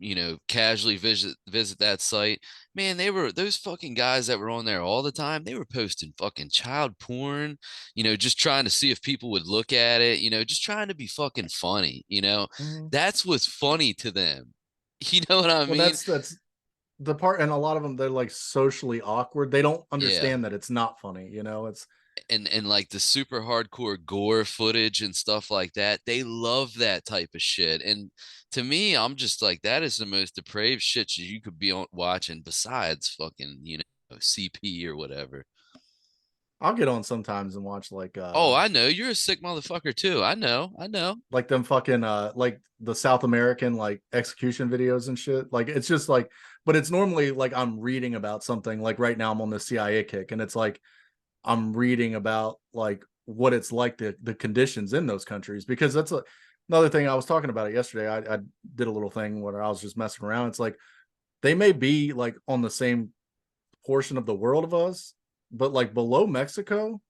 S1: casually visit that site, man, they were those fucking guys that were on there all the time. They were posting fucking child porn, just trying to see if people would look at it, just trying to be fucking funny,
S2: Mhm.
S1: That's what's funny to them. You know what I
S2: Well,
S1: mean?
S2: that's the part, and a lot of them they're like socially awkward. They don't
S1: Yeah.
S2: understand that it's not funny. It's
S1: And like the super hardcore gore footage and stuff like that, they love that type of shit. And to me, I'm just like, that is the most depraved shit you could be on watching besides fucking, CP or whatever.
S2: I'll get on sometimes and watch
S1: Oh, I know you're a sick motherfucker too. I know.
S2: like them fucking like the South American like execution videos and shit. Like it's just like, but it's normally like I'm reading about something. Like right now I'm on the CIA kick, and it's like I'm reading about like what it's like, the conditions in those countries, because that's another thing. I was talking about it yesterday. I did a little thing where I was just messing around. It's like they may be like on the same portion of the world of us, but like below Mexico,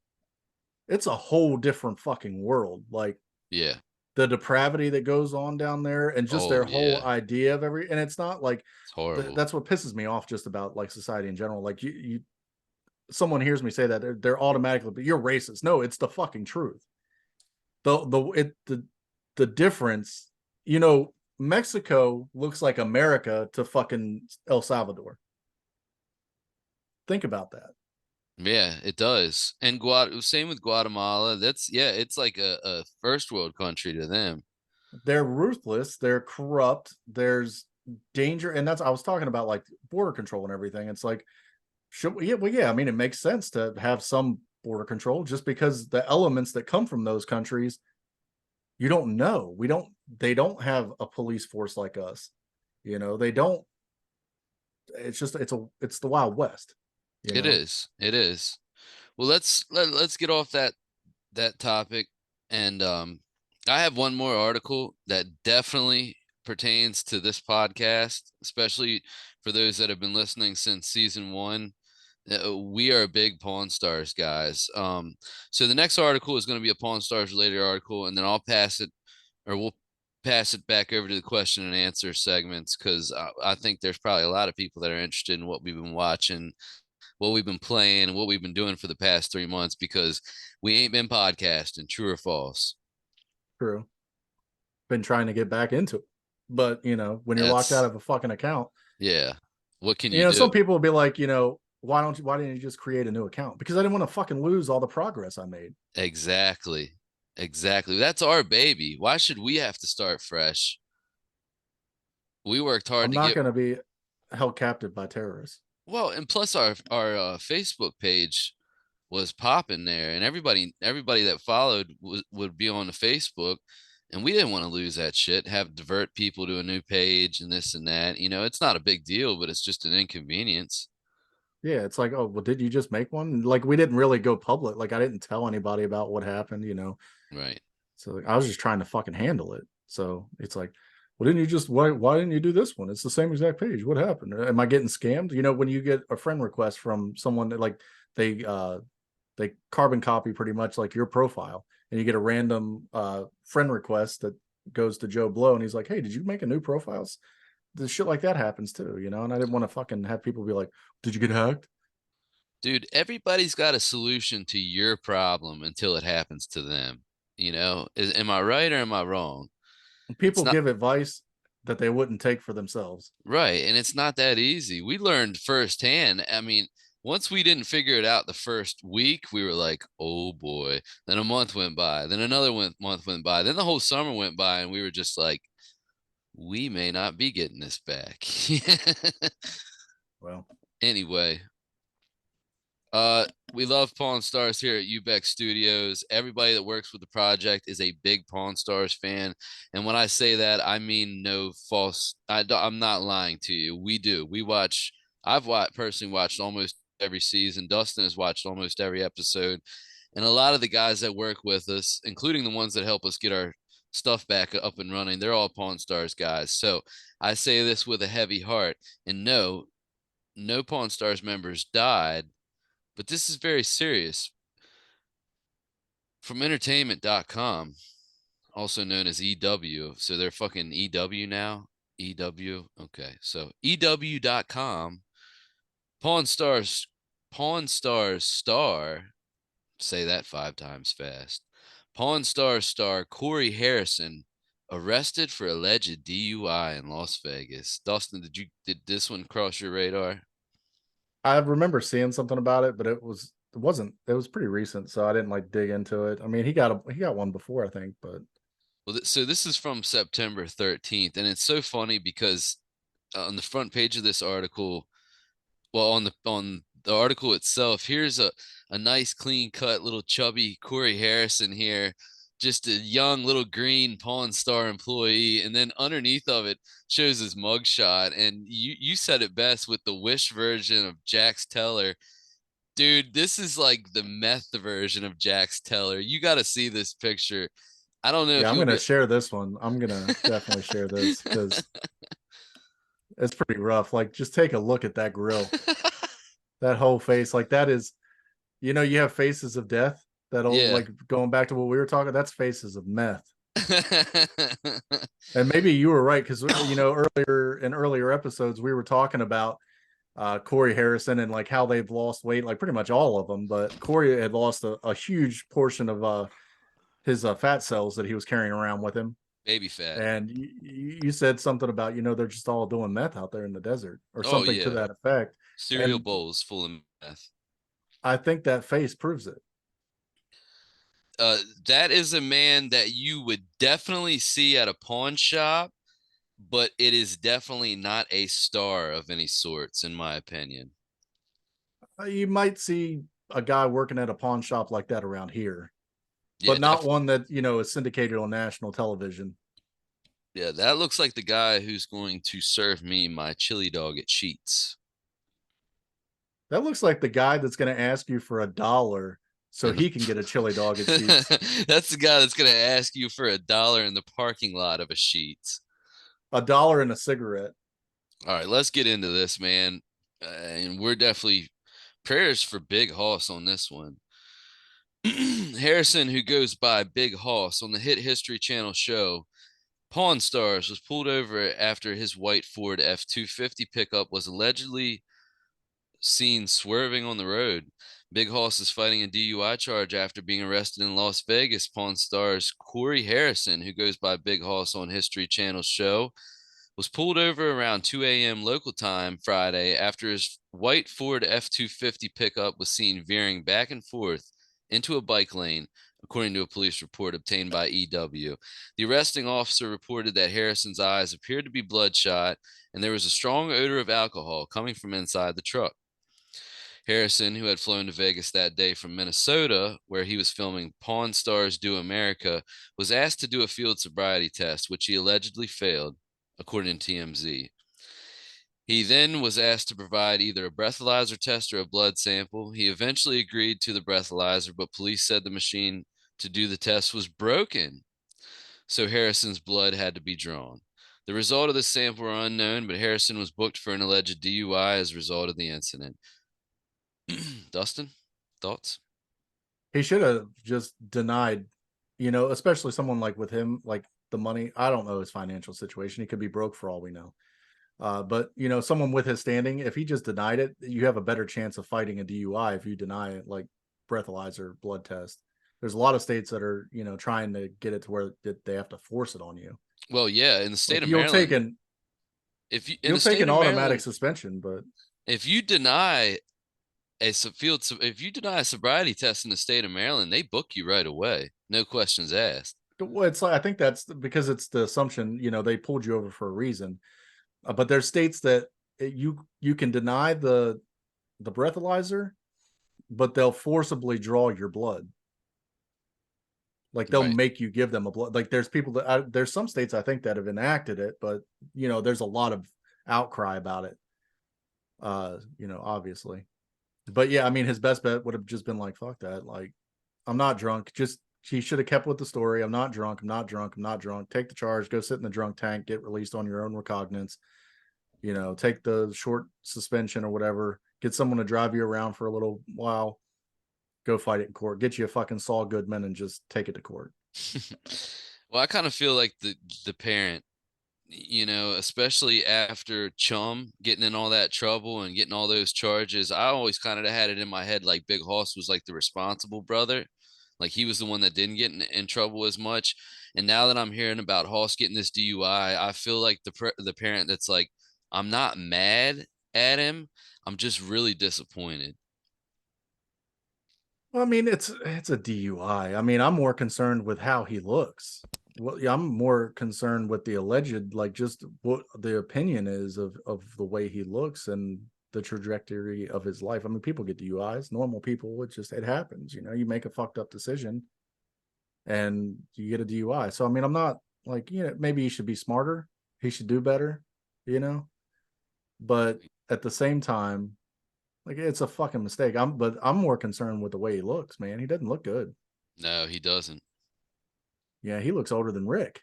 S2: it's a whole different fucking world. Like
S1: Yeah.
S2: the depravity that goes on down there and just
S1: Oh
S2: their whole
S1: yeah.
S2: idea of and it's not like
S1: It's horrible.
S2: that's what pisses me off just about like society in general. Like you someone hears me say that they're automatically, but you're racist. No, it's the fucking truth. The difference, Mexico looks like America to fucking El Salvador. Think about that.
S1: Yeah, it does. And same with Guatemala. That's, yeah, it's like a first world country to them.
S2: They're ruthless, they're corrupt, danger. And that's, I was talking about like border control and everything. It's like, should we, yeah, well, yeah, I mean, it makes sense to have some border control just because the elements that come from those countries, you don't know. They don't have a police force like us. They don't, it's just, it's the Wild West, you
S1: It
S2: know?
S1: is. It is. Well, let's get off that topic, and I have one more article that definitely pertains to this podcast, especially for those that have been listening since season one. We are big Pawn Stars guys. So the next article is going to be a Pawn Stars related article, and then I'll pass it, or we'll pass it back over to the question and answer segments because I think there's probably a lot of people that are interested in what we've been watching, what we've been playing, what we've been doing for the past 3 months because we ain't been podcasting. True or false?
S2: True. Been trying to get back into it. But, when you're locked out
S1: That's
S2: of a fucking account,
S1: yeah. What can you
S2: some
S1: do?
S2: people will be like, why didn't you just create a new account? Because I didn't want to fucking lose all the progress I made.
S1: Exactly. Exactly. That's our baby. Why should we have to start fresh? We worked hard
S2: I'm
S1: to
S2: not
S1: get
S2: going to be held captive by terrorists.
S1: well, and plus our Facebook page was popping there, and everybody that followed would be on the Facebook, and we didn't want to lose that shit. Have divert people to a new page and this and that. It's not a big deal, but it's just an inconvenience.
S2: Yeah, it's like, oh, well, did you just make one? Like, we didn't really go public. Like, I didn't tell anybody about what happened.
S1: Right.
S2: So like, I was just trying to fucking handle it. So it's like, well, didn't you just why didn't you do this one? It's the same exact page. What happened? Am I getting scammed? When you get a friend request from someone that like they carbon copy pretty much like your profile, and you get a random friend request that goes to Joe Blow, and he's like, hey, did you make a new profile? The shit like that happens too, and I didn't want to fucking have people be like, did you get hacked?
S1: Dude, everybody's got a solution to your problem until it happens to them. Am I right or am I wrong? It's
S2: People
S1: not
S2: give advice that they wouldn't take for themselves.
S1: right. And it's not that easy. We learned firsthand. I mean, once we didn't figure it out the first week, we were like, oh boy. Then a month went by. Then another month went by. Then the whole summer went by, and we were just like, we may not be getting this back.
S2: Well,
S1: Anyway, Uh, we love Pawn Stars here at UBEC Studios. Everybody that works with the project is a big Pawn Stars fan, and when I say that, I mean no false. I'm not lying to you. We do. We watch. Personally watched almost every season. Dustin has watched almost every episode, and a lot of the guys that work with us, including the ones that help us get our stuff back up and running, they're all Pawn Stars guys. So I say this with a heavy heart, and no, no Pawn Stars members died, but this is very serious. From entertainment.com, also known as EW. So they're fucking EW now. EW. Okay. So EW.com, Pawn Stars, Pawn Stars star, say that 5 times fast. Pawn Stars star Corey Harrison arrested for alleged DUI in Las Vegas. Dustin, did this one cross your radar?
S2: I remember seeing something about it, but it was pretty recent, so I didn't like dig into it. I mean, he got one before, I think, but
S1: Well, so this is from September 13th, and it's so funny because on the front page of this article, well, on the article itself, here's a nice, clean cut, little chubby Corey Harrison here, just a young little green Pawn Star employee, and then underneath of it shows his mugshot, and you said it best with the Wish version of Jax Teller. Dude, this is like the meth version of Jax Teller. You got to see this picture. I don't know
S2: yeah,
S1: if
S2: I'm
S1: you'll
S2: gonna
S1: be.
S2: share this one. I'm gonna definitely share this because it's pretty rough. Like, just take a look at that grill, that whole face. Like, that is, you have faces of death. That'll
S1: Yeah.
S2: like going back to what we were talking. That's faces of meth. And maybe you were right because earlier episodes we were talking about Corey Harrison and like how they've lost weight, like pretty much all of them. But Corey had lost a huge portion of his fat cells that he was carrying around with him.
S1: Baby fat.
S2: And you said something about they're just all doing meth out there in the desert or
S1: Oh
S2: something to
S1: yeah.
S2: that effect.
S1: Cereal
S2: And
S1: bowls full of meth.
S2: I think that face proves it.
S1: That is a man that you would definitely see at a pawn shop, but it is definitely not a star of any sorts, in my opinion.
S2: You might see a guy working at a pawn shop like that around here,
S1: Yeah,
S2: but not
S1: definitely.
S2: one that, is syndicated on national television.
S1: Yeah, that looks like the guy who's going to serve me my chili dog at Sheets.
S2: That looks like the guy that's going to ask you for $1 so
S1: And
S2: he can get a chili dog at Sheets.
S1: that's the guy that's going to ask you for $1 in the parking lot of a Sheets.
S2: $1 and a cigarette.
S1: All right, let's get into this, man. And we're definitely prayers for Big Hoss on this one. Harrison, who goes by Big Hoss on the hit History Channel show Pawn Stars, was pulled over after his white Ford F-250 pickup was allegedly seen swerving on the road. Big Hoss is fighting a DUI charge after being arrested in Las Vegas. Pawn Stars Corey Harrison, who goes by Big Hoss on History Channel's show, was pulled over around 2 a.m. local time Friday after his white Ford F-250 pickup was seen veering back and forth into a bike lane, according to a police report obtained by EW. The arresting officer reported that Harrison's eyes appeared to be bloodshot and there was a strong odor of alcohol coming from inside the truck. Harrison, who had flown to Vegas that day from Minnesota, where he was filming Pawn Stars Do America, was asked to do a field sobriety test, which he allegedly failed, according to TMZ. He then was asked to provide either a breathalyzer test or a blood sample. He eventually agreed to the breathalyzer, but police said the machine to do the test was broken, so Harrison's blood had to be drawn. The result of the sample were unknown, but Harrison was booked for an alleged DUI as a result of the incident. Dustin, thoughts?
S2: He should have just denied, especially someone like with him, like the money. I don't know his financial situation. He could be broke for all we know. But someone with his standing, if he just denied it, you have a better chance of fighting a DUI if you deny it, like breathalyzer, blood test. There's a lot of states that are, trying to get it to where they have to force it on you.
S1: Well, yeah, in the state
S2: Like
S1: of Maryland,
S2: you'll
S1: in the
S2: take
S1: state
S2: an
S1: of
S2: automatic
S1: Maryland,
S2: suspension, but
S1: if you deny if you deny a sobriety test in the state of Maryland, they book you right away, no questions asked.
S2: well, it's like I think that's because it's the assumption, they pulled you over for a reason. But there's states that you can deny the breathalyzer, but they'll forcibly draw your blood. Like they'll
S1: Right.
S2: make you give them a blood. Like there's people that there's some states I think that have enacted it, but there's a lot of outcry about it. Obviously. But yeah, I mean his best bet would have just been like, fuck that. Like, I'm not drunk. Just he should have kept with the story. I'm not drunk. I'm not drunk. I'm not drunk. Take the charge, go sit in the drunk tank, get released on your own recognizance. Take the short suspension or whatever, get someone to drive you around for a little while, go fight it in court, get you a fucking Saul Goodman and just take it to court.
S1: Well, I kind of feel like the parent, especially after Chum getting in all that trouble and getting all those charges, I always kind of had it in my head like Big Hoss was like the responsible brother. Like he was the one that didn't get in trouble as much. And now that I'm hearing about Hoss getting this DUI, I feel like the parent that's like, I'm not mad at him. I'm just really disappointed.
S2: Well, I mean, it's a DUI. I mean, I'm more concerned with how he looks. Well, yeah, I'm more concerned with the alleged, like just what the opinion is of the way he looks and the trajectory of his life. I mean, people get DUIs, normal people. It happens. You make a fucked up decision and you get a DUI. So I mean, I'm not like, maybe he should be smarter. He should do better, you know. But at the same time, like it's a fucking mistake. I'm more concerned with the way he looks, man. He doesn't look good.
S1: No, he doesn't.
S2: Yeah, he looks older than Rick.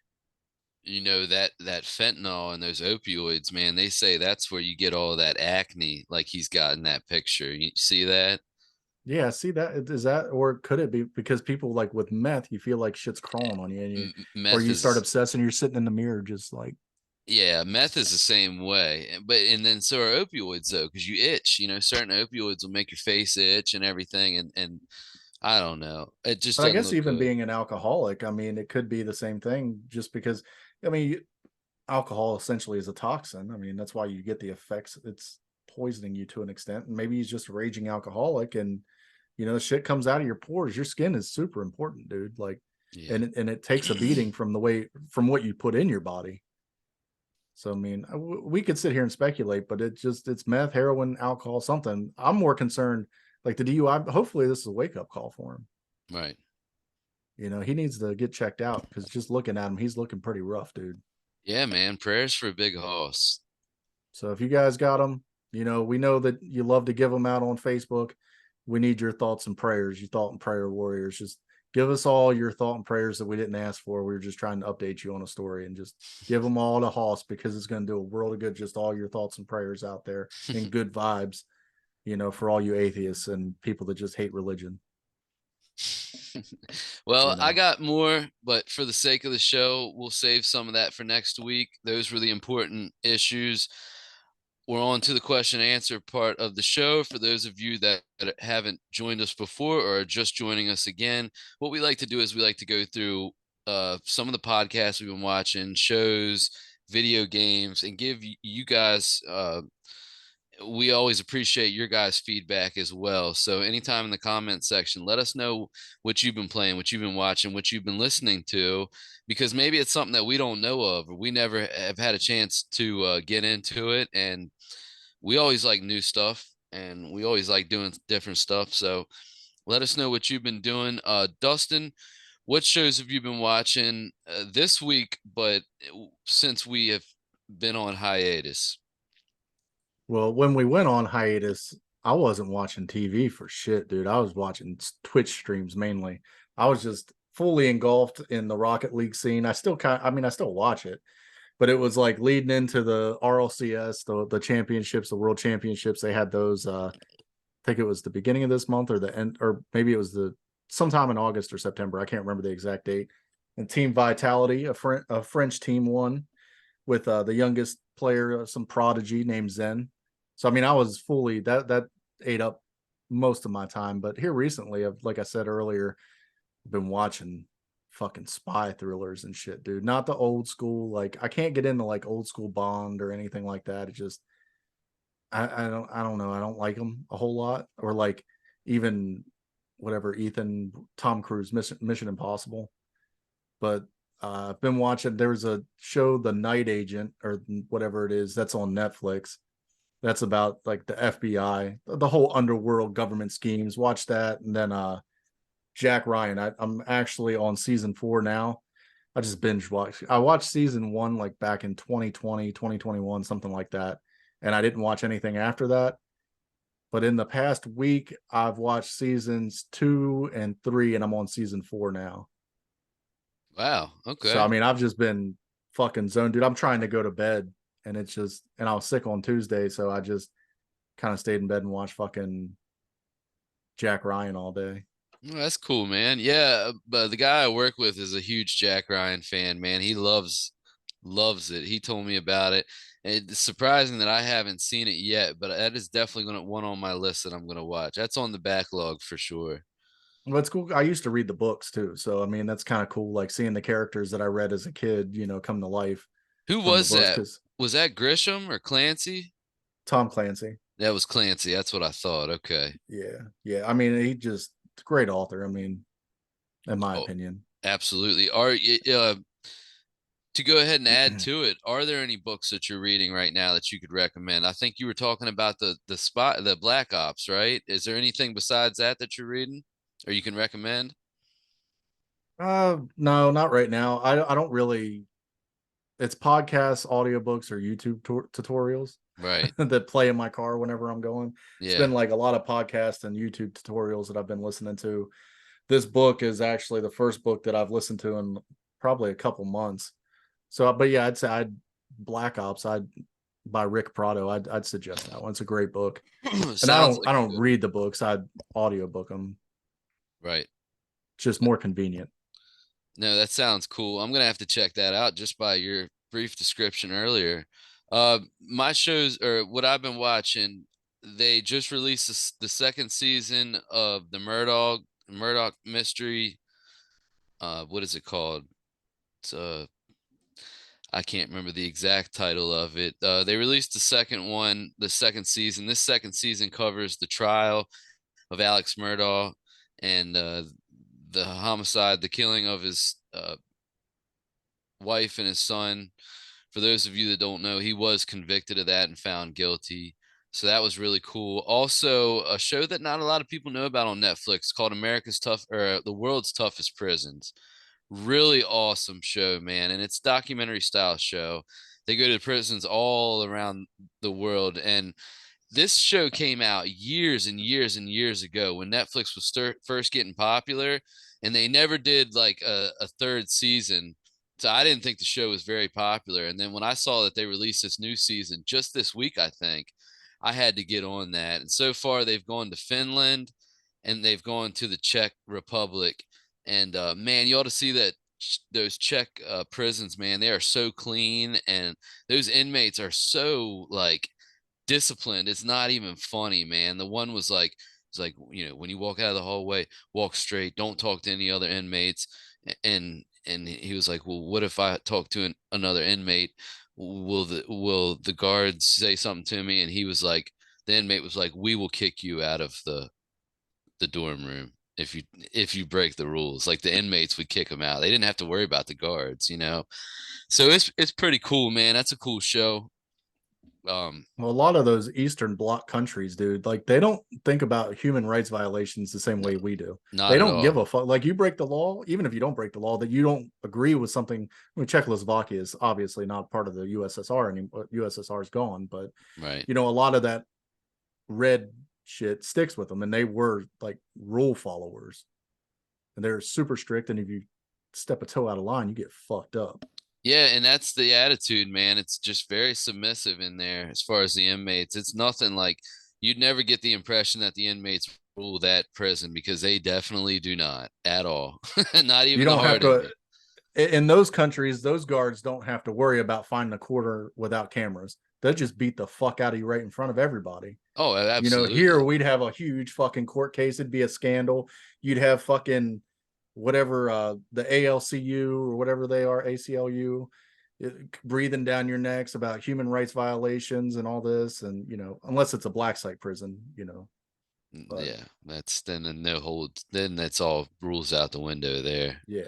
S1: That fentanyl and those opioids, man, they say that's where you get all that acne like he's got in that picture. You see that?
S2: Yeah, see that is that or could it be because people like with meth, you feel like shit's crawling on you and or
S1: Meth
S2: you start
S1: is
S2: obsessing, you're sitting in the mirror just like
S1: Yeah, meth is the same way. And then so are opioids though, because you itch. Certain opioids will make your face itch and everything, and I don't know. It just
S2: but I
S1: doesn't
S2: guess
S1: look
S2: even
S1: good.
S2: being an alcoholic, I mean, it could be the same thing just because I mean, alcohol essentially is a toxin. I mean, that's why you get the effects. It's poisoning you to an extent. And maybe he's just a raging alcoholic and the shit comes out of your pores. Your skin is super important, dude. Like
S1: Yeah.
S2: and it takes a beating from what you put in your body. So I mean, we could sit here and speculate, but it's meth, heroin, alcohol, something. I'm more concerned like the DUI. Hopefully, this is a wake up call for him.
S1: Right.
S2: You know, he needs to get checked out because just looking at him, he's looking pretty rough, dude.
S1: Yeah, man. Prayers for a big hoss.
S2: So if you guys got him, you know, we know that you love to give them out on Facebook. We need your thoughts and prayers, you thought and prayer warriors. Just give us all your thought and prayers that we didn't ask for. We were just trying to update you on a story and just give them all to Hoss because it's going to do a world of good. Just all your thoughts and prayers out there and good vibes, you know, for all you atheists and people that just hate religion,
S1: Well,
S2: you
S1: I
S2: know.
S1: got more, but for the sake of the show, we'll save some of that for next week. Those were the important issues. We're on to the question and answer part of the show. For those of you that haven't joined us before or are just joining us again, what we like to do is we like to go through some of the podcasts we've been watching, shows, video games, and give you guys we always appreciate your guys' feedback as well. So anytime in the comment section, let us know what you've been playing, what you've been watching, what you've been listening to, because maybe it's something that we don't know of, or we never have had a chance to get into it. And we always like new stuff, and we always like doing different stuff. So let us know what you've been doing. Dustin, what shows have you been watching this week, but since we have been on hiatus?
S2: Well, when we went on hiatus, I wasn't watching TV for shit, dude. I was watching Twitch streams mainly. I was just fully engulfed in the Rocket League scene. I mean, I still watch it, but it was like leading into the RLCS, the championships, the world championships. They had those. I think it was the beginning of this month or the end, or maybe it was the sometime in August or September. I can't remember the exact date. And Team Vitality, a French team, won with the youngest player, some prodigy named Zen. So I mean, I was fully that ate up most of my time. But here recently, like I said earlier, I've been watching fucking spy thrillers and shit, dude. Not the old school. Like I can't get into like old school Bond or anything like that. It just I don't know. I don't like them a whole lot. Or like even whatever Ethan Tom Cruise Mission Impossible. But I've been watching. There was a show, The Night Agent, or whatever it is, that's on Netflix. That's about like the FBI, the whole underworld government schemes. Watch that, and then Jack Ryan. I'm actually on season 4 now. I just binge watched. I watched season 1 like back in 2020, 2021, something like that, and I didn't watch anything after that. But in the past week, I've watched seasons 2 and 3, and I'm on season 4 now.
S1: Wow.
S2: So I
S1: Okay.
S2: mean, I've just been fucking zoned, dude. I'm trying to go to bed, and I was sick on Tuesday, so I just kind of stayed in bed and watched fucking Jack Ryan all day.
S1: Well, that's cool, man. Yeah, but the guy I work with is a huge Jack Ryan fan, man. He loves it. He told me about it. And it's surprising that I haven't seen it yet, but that is definitely gonna one on my list that I'm gonna watch. That's on the backlog for sure.
S2: Well, it's cool. I used to read the books too, so I mean that's kind of cool. Like seeing the characters that I read as a kid, you know, come to life
S1: Who
S2: from the
S1: was
S2: books.
S1: that?
S2: Because
S1: Was that Grisham or Clancy?
S2: Tom Clancy,
S1: That was Clancy. That's what I thought. Okay.
S2: yeah. I mean, he just great author. I mean, in my
S1: Oh,
S2: opinion.
S1: absolutely. To go ahead and add to it, are there any books that you're reading right now that you could recommend? I think you were talking about the Black Ops, right? Is there anything besides that that you're reading or you can recommend?
S2: No, not right now. I don't really. It's podcasts, audiobooks, or YouTube tutorials
S1: Right.
S2: that play in my car whenever I'm going. It's
S1: Yeah.
S2: been like a lot of podcasts and YouTube tutorials that I've been listening to. This book is actually the first book that I've listened to in probably a couple months. So, but yeah, I'd say Black Ops. I'd by Rick Prado. I'd suggest that one. It's a great book. And
S1: Sounds
S2: I
S1: like a
S2: don't
S1: good one.
S2: read the books. I'd audiobook them.
S1: Right.
S2: It's just more convenient.
S1: No, that sounds cool. I'm gonna have to check that out just by your brief description earlier. My shows or what I've been watching, they just released the second season of the Murdoch mystery. What is it called? It's I can't remember the exact title of it. They released the second one, the second season. This second season covers the trial of Alex Murdaugh and the homicide, the killing of his wife and his son For those of you that don't know, he was convicted of that and found guilty. So that was really cool. Also, a show that not a lot of people know about on Netflix called America's Tough or The World's Toughest Prisons. Really awesome show, man. And it's documentary style show. They go to prisons all around the world. And this show came out years and years and years ago when Netflix was first getting popular, and they never did like a third season. So I didn't think the show was very popular. And then when I saw that they released this new season just this week, I think I had to get on that. And so far, they've gone to Finland and they've gone to the Czech Republic. And man, you ought to see that those Czech prisons, man, they are so clean, and those inmates are so like disciplined. It's not even funny, man. The one was like, it's like, when you walk out of the hallway, walk straight, don't talk to any other inmates. And he was like, well, what if I talk to another inmate? Will the guards say something to me? And he was like, the inmate was like, we will kick you out of the dorm room if you break the rules. Like the inmates would kick him out. They didn't have to worry about the guards. So it's pretty cool, man. That's a cool show.
S2: Well, a lot of those Eastern Bloc countries, dude, like they don't think about human rights violations the same
S1: No,
S2: way we do.
S1: not
S2: They
S1: at
S2: don't give
S1: all.
S2: a fuck. Like you break the law, even if you don't break the law, that you don't agree with something. I mean, Czechoslovakia is obviously not part of the USSR anymore. USSR is gone, but
S1: Right.
S2: a lot of that red shit sticks with them, and they were like rule followers, and they're super strict. And if you step a toe out of line, you get fucked up.
S1: Yeah, and that's the attitude, man. It's just very submissive in there as far as the inmates. It's nothing like, you'd never get the impression that the inmates rule that prison, because they definitely do not at all. Not
S2: You
S1: even the
S2: don't have
S1: hard
S2: to
S1: inmate.
S2: in those countries, those guards don't have to worry about finding a quarter without cameras. They'll just beat the fuck out of you right in front of everybody.
S1: Oh,
S2: Here
S1: absolutely.
S2: we'd have a huge fucking court case. It'd be a scandal. You'd have fucking whatever, the ALCU or whatever they are, ACLU, breathing down your necks about human rights violations and all this. And, unless it's a black site prison, but
S1: Yeah, that's then no hold. Then that's all rules out the window there.
S2: yeah.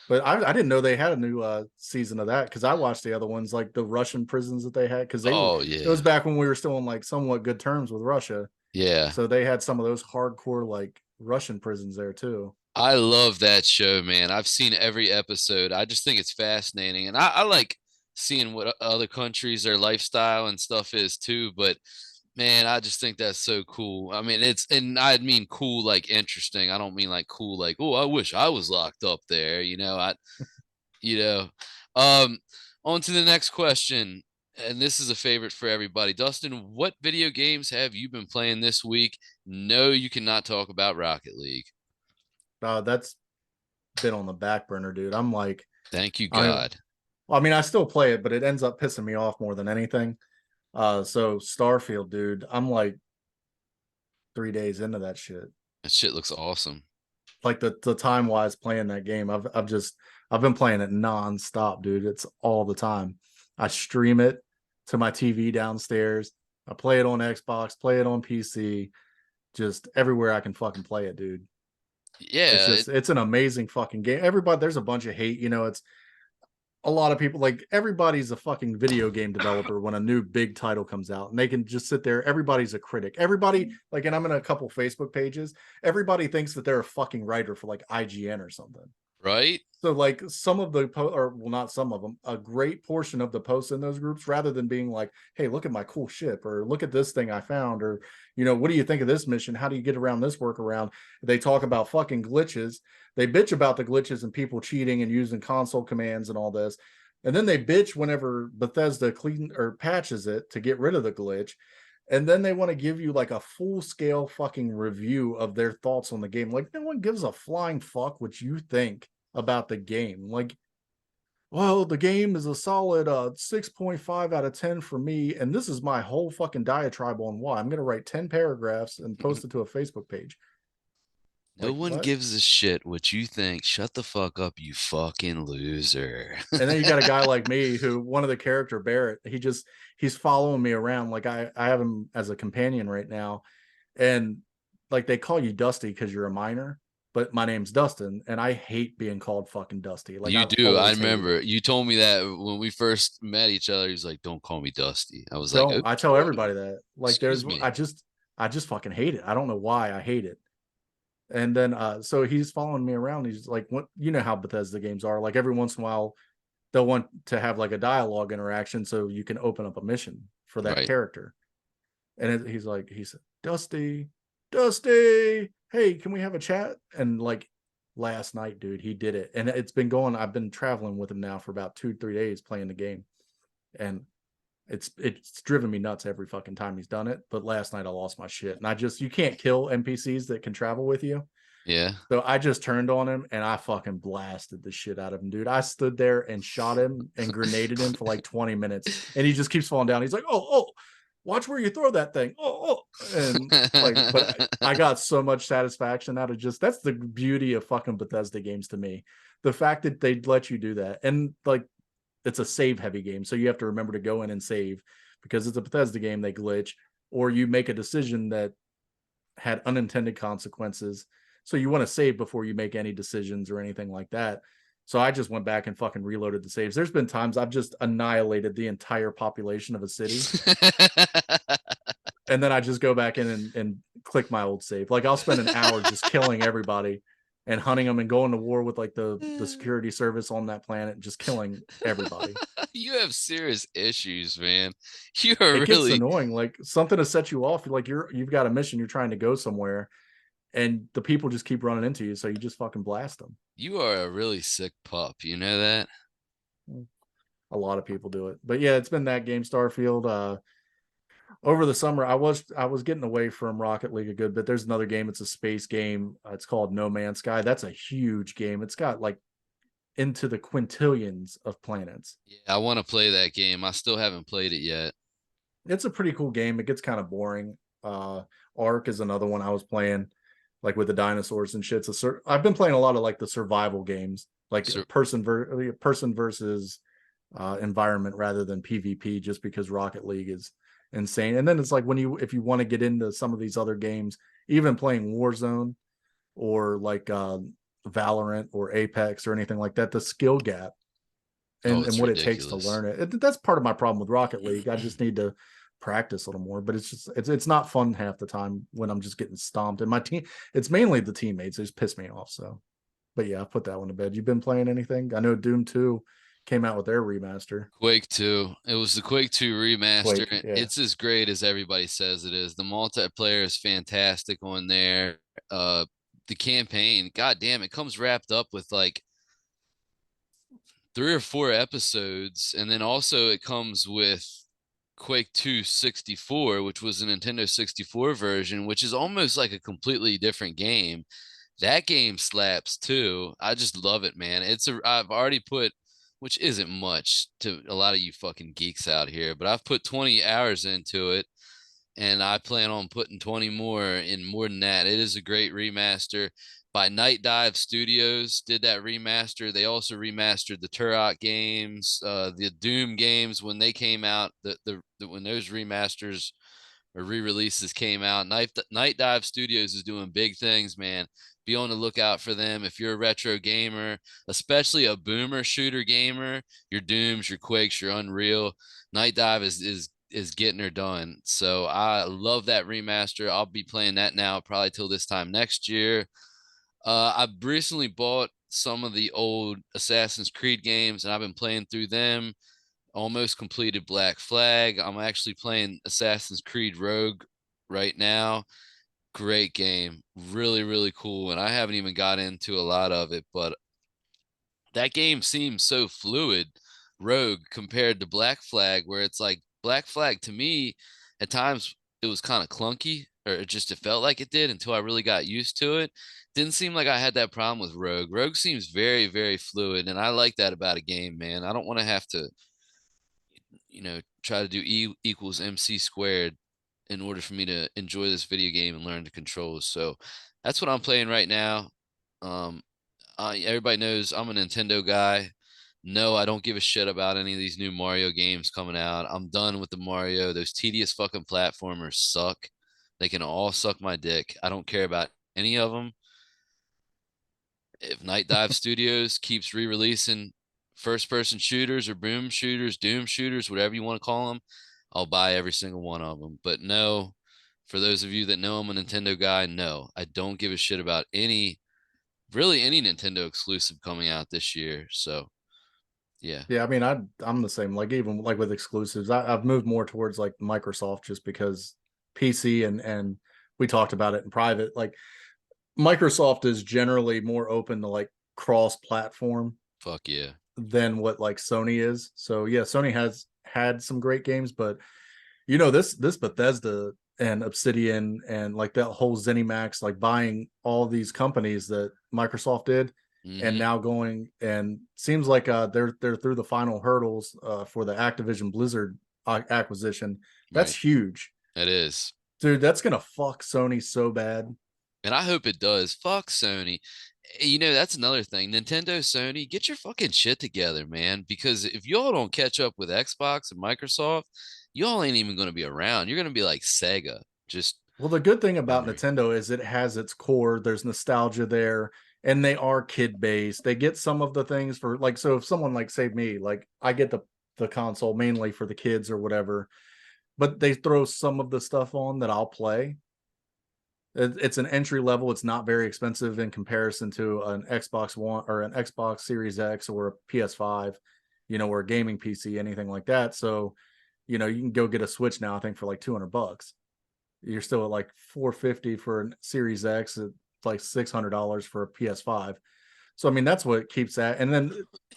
S2: But I didn't know they had a new season of that, because I watched the other ones, like the Russian prisons that they had, because
S1: Oh
S2: it was
S1: yeah,
S2: back when we were still on like somewhat good terms with Russia.
S1: yeah.
S2: So they had some of those hardcore like Russian prisons there too.
S1: I love that show, man. I've seen every episode. I just think it's fascinating, and I like seeing what other countries, their lifestyle and stuff is too. But man, I just think that's so cool. I mean, and I mean cool like interesting. I don't mean like cool like, oh, I wish I was locked up there. You know. Um, on to the next question, and this is a favorite for everybody. Dustin, what video games have you been playing this week? No, you cannot talk about Rocket League.
S2: That's been on the back burner, dude. I'm like,
S1: Thank you,
S2: I
S1: God.
S2: I mean, I still play it, but it ends up pissing me off more than anything. So Starfield, dude, I'm like 3 days into that shit.
S1: That shit looks awesome.
S2: Like the time wise playing that game, I've been playing it nonstop, dude. It's all the time. I stream it to my TV downstairs. I play it on Xbox, play it on PC, just everywhere I can fucking play it, dude.
S1: Yeah,
S2: It's an amazing fucking game. Everybody, there's a bunch of hate, it's a lot of people, like everybody's a fucking video game developer when a new big title comes out, and they can just sit there. Everybody's a critic. Everybody, like, and I'm in a couple Facebook pages, everybody thinks that they're a fucking writer for like IGN or something.
S1: right?
S2: So like some of the or well, not some of them, a great portion of the posts in those groups, rather than being like, hey, look at my cool ship, or look at this thing I found, or what do you think of this mission, how do you get around this workaround, they talk about fucking glitches. They bitch about the glitches and people cheating and using console commands and all this, and then they bitch whenever Bethesda clean or patches it to get rid of the glitch. And then they want to give you like a full scale fucking review of their thoughts on the game. Like, no one gives a flying fuck what you think about the game. Like, well, the game is a solid 6.5 out of 10 for me, and this is my whole fucking diatribe on why. I'm going to write 10 paragraphs and post it to a Facebook page.
S1: No
S2: Like,
S1: one
S2: what?
S1: gives a shit what you think. Shut the fuck up, you fucking loser.
S2: And then you got a guy like me who, one of the character, Barrett, he's following me around. Like, I have him as a companion right now, and like they call you Dusty because you're a minor, but my name's Dustin, and I hate being called fucking Dusty. Like
S1: You
S2: I've
S1: do. I
S2: always hated it.
S1: remember you told me that when we first met each other. He's like, "Don't call me Dusty." I was like,
S2: Don't. I tell
S1: "Okay,
S2: everybody that. Like there's
S1: excuse me."
S2: I just fucking hate it. I don't know why I hate it. And then so he's following me around. He's like, what, you know how Bethesda games are. Like every once in a while they'll want to have like a dialogue interaction so you can open up a mission for that
S1: Right.
S2: character. And he said, Dusty, Dusty, hey, can we have a chat? And like last night, dude, he did it. And it's been going, I've been traveling with him now for about 2-3 days playing the game. And it's driven me nuts every fucking time he's done it. But last night I lost my shit. And you can't kill NPCs that can travel with you.
S1: Yeah.
S2: So I just turned on him and I fucking blasted the shit out of him, dude. I stood there and shot him and grenaded him for like 20 minutes. And he just keeps falling down. He's like, oh, watch where you throw that thing. Oh. And like, but I got so much satisfaction out of that's the beauty of fucking Bethesda games to me. The fact that they let you do that. And like, it's a save heavy game. So you have to remember to go in and save because it's a Bethesda game. They glitch or you make a decision that had unintended consequences. So you want to save before you make any decisions or anything like that. So I just went back and fucking reloaded the saves. There's been times I've just annihilated the entire population of a city. And then I just go back in and click my old save. Like I'll spend an hour just killing everybody and hunting them and going to war with like the security service on that planet, just killing everybody.
S1: You have serious issues, man. You are
S2: It gets
S1: really,
S2: annoying. Like something to set you off. Like you've got a mission, you're trying to go somewhere, and the people just keep running into you, so you just fucking blast them.
S1: you are a really sick pup. You know that?
S2: A lot of people do it, but yeah, it's been that game, Starfield. Over the summer, I was getting away from Rocket League a good bit. There's another game. It's a space game. It's called No Man's Sky. That's a huge game. It's got like into the quintillions of planets.
S1: Yeah, I want to play that game. I still haven't played it yet.
S2: It's a pretty cool game. It gets kind of boring. Uh, Ark is another one I was playing, like with the dinosaurs and shit. I've been playing a lot of like the survival games, like
S1: So,
S2: person versus environment rather than PvP, just because Rocket League is insane. And then it's like if you want to get into some of these other games, even playing Warzone or like Valorant or Apex or anything like that, the skill gap
S1: oh,
S2: and
S1: it's
S2: what it takes to
S1: ridiculous.
S2: learn that's part of my problem with Rocket League. I just need to practice a little more, but it's not fun half the time when I'm just getting stomped. And my team, it's mainly the teammates, they just piss me off. So, but yeah, I put that one to bed. You've been playing anything? I know Doom 2 came out with their remaster.
S1: Quake 2. It was the Quake 2 remaster.
S2: Quake, yeah.
S1: It's as great as everybody says it is. The multiplayer is fantastic on there. The campaign, god damn, it comes wrapped up with like 3 or 4 episodes, and then also it comes with Quake 2 64, which was a Nintendo 64 version, which is almost like a completely different game. That game slaps too. I just love it, man. I've already put, which isn't much to a lot of you fucking geeks out here, but I've put 20 hours into it, and I plan on putting 20 more in more than that. It is a great remaster by Night Dive Studios. Did that remaster. They also remastered the Turok games, the Doom games when they came out. When those remasters or re-releases came out, Night Dive Studios is doing big things, man. Be on the lookout for them if you're a retro gamer, especially a boomer shooter gamer. Your Dooms, your Quakes, your Unreal. Night Dive is getting her done. So I love that remaster. I'll be playing that now probably till this time next year. I recently bought some of the old Assassin's Creed games and I've been playing through them. Almost completed Black Flag. I'm actually playing Assassin's Creed Rogue right now. Great game. Really, really cool. And I haven't even got into a lot of it, but that game seems so fluid, Rogue, compared to Black Flag, where it's like Black Flag to me, at times it was kind of clunky, or it felt like it did until I really got used to it. Didn't seem like I had that problem with Rogue. Rogue seems very, very fluid, and I like that about a game, man. I don't want to have to, try to do E equals MC squared in order for me to enjoy this video game and learn the controls. So that's what I'm playing right now. Um, Everybody knows I'm a Nintendo guy. No, I don't give a shit about any of these new Mario games coming out. I'm done with the Mario. Those tedious fucking platformers suck. They can all suck my dick. I don't care about any of them. If Night Dive Studios keeps re-releasing first-person shooters or boom shooters, doom shooters, whatever you want to call them, I'll buy every single one of them. But no, for those of you that know I'm a Nintendo guy, no, I don't give a shit about really any Nintendo exclusive coming out this year. So yeah.
S2: Yeah, I mean, I'm the same. Like even like with exclusives, I've moved more towards like Microsoft just because PC and we talked about it in private. Like Microsoft is generally more open to like cross-platform
S1: Fuck yeah.
S2: than what like Sony is. So yeah, Sony has had some great games, but this Bethesda and Obsidian and like that whole ZeniMax, like buying all these companies that Microsoft did, and
S1: Mm-hmm.
S2: now going and seems like they're through the final hurdles for the Activision Blizzard acquisition. That's
S1: Right.
S2: huge,
S1: It is.
S2: dude. That's gonna fuck Sony so bad.
S1: And I hope it does. Fuck Sony. That's another thing. Nintendo, Sony, get your fucking shit together, man. Because if y'all don't catch up with Xbox and Microsoft, y'all ain't even going to be around. You're going to be like Sega, just
S2: Well, the good thing about
S1: memory.
S2: Nintendo is it has its core. There's nostalgia there, and they are kid based. They get some of the things for like so if someone like say me, like I get the console mainly for the kids or whatever, but they throw some of the stuff on that I'll play. It's an entry level. It's not very expensive in comparison to an Xbox One or an Xbox Series X or a PS5, or a gaming PC, anything like that. So, you can go get a Switch now, I think, for like $200. You're still at like 450 for a Series X, at like $600 for a PS5. So I mean, that's what keeps that. And then,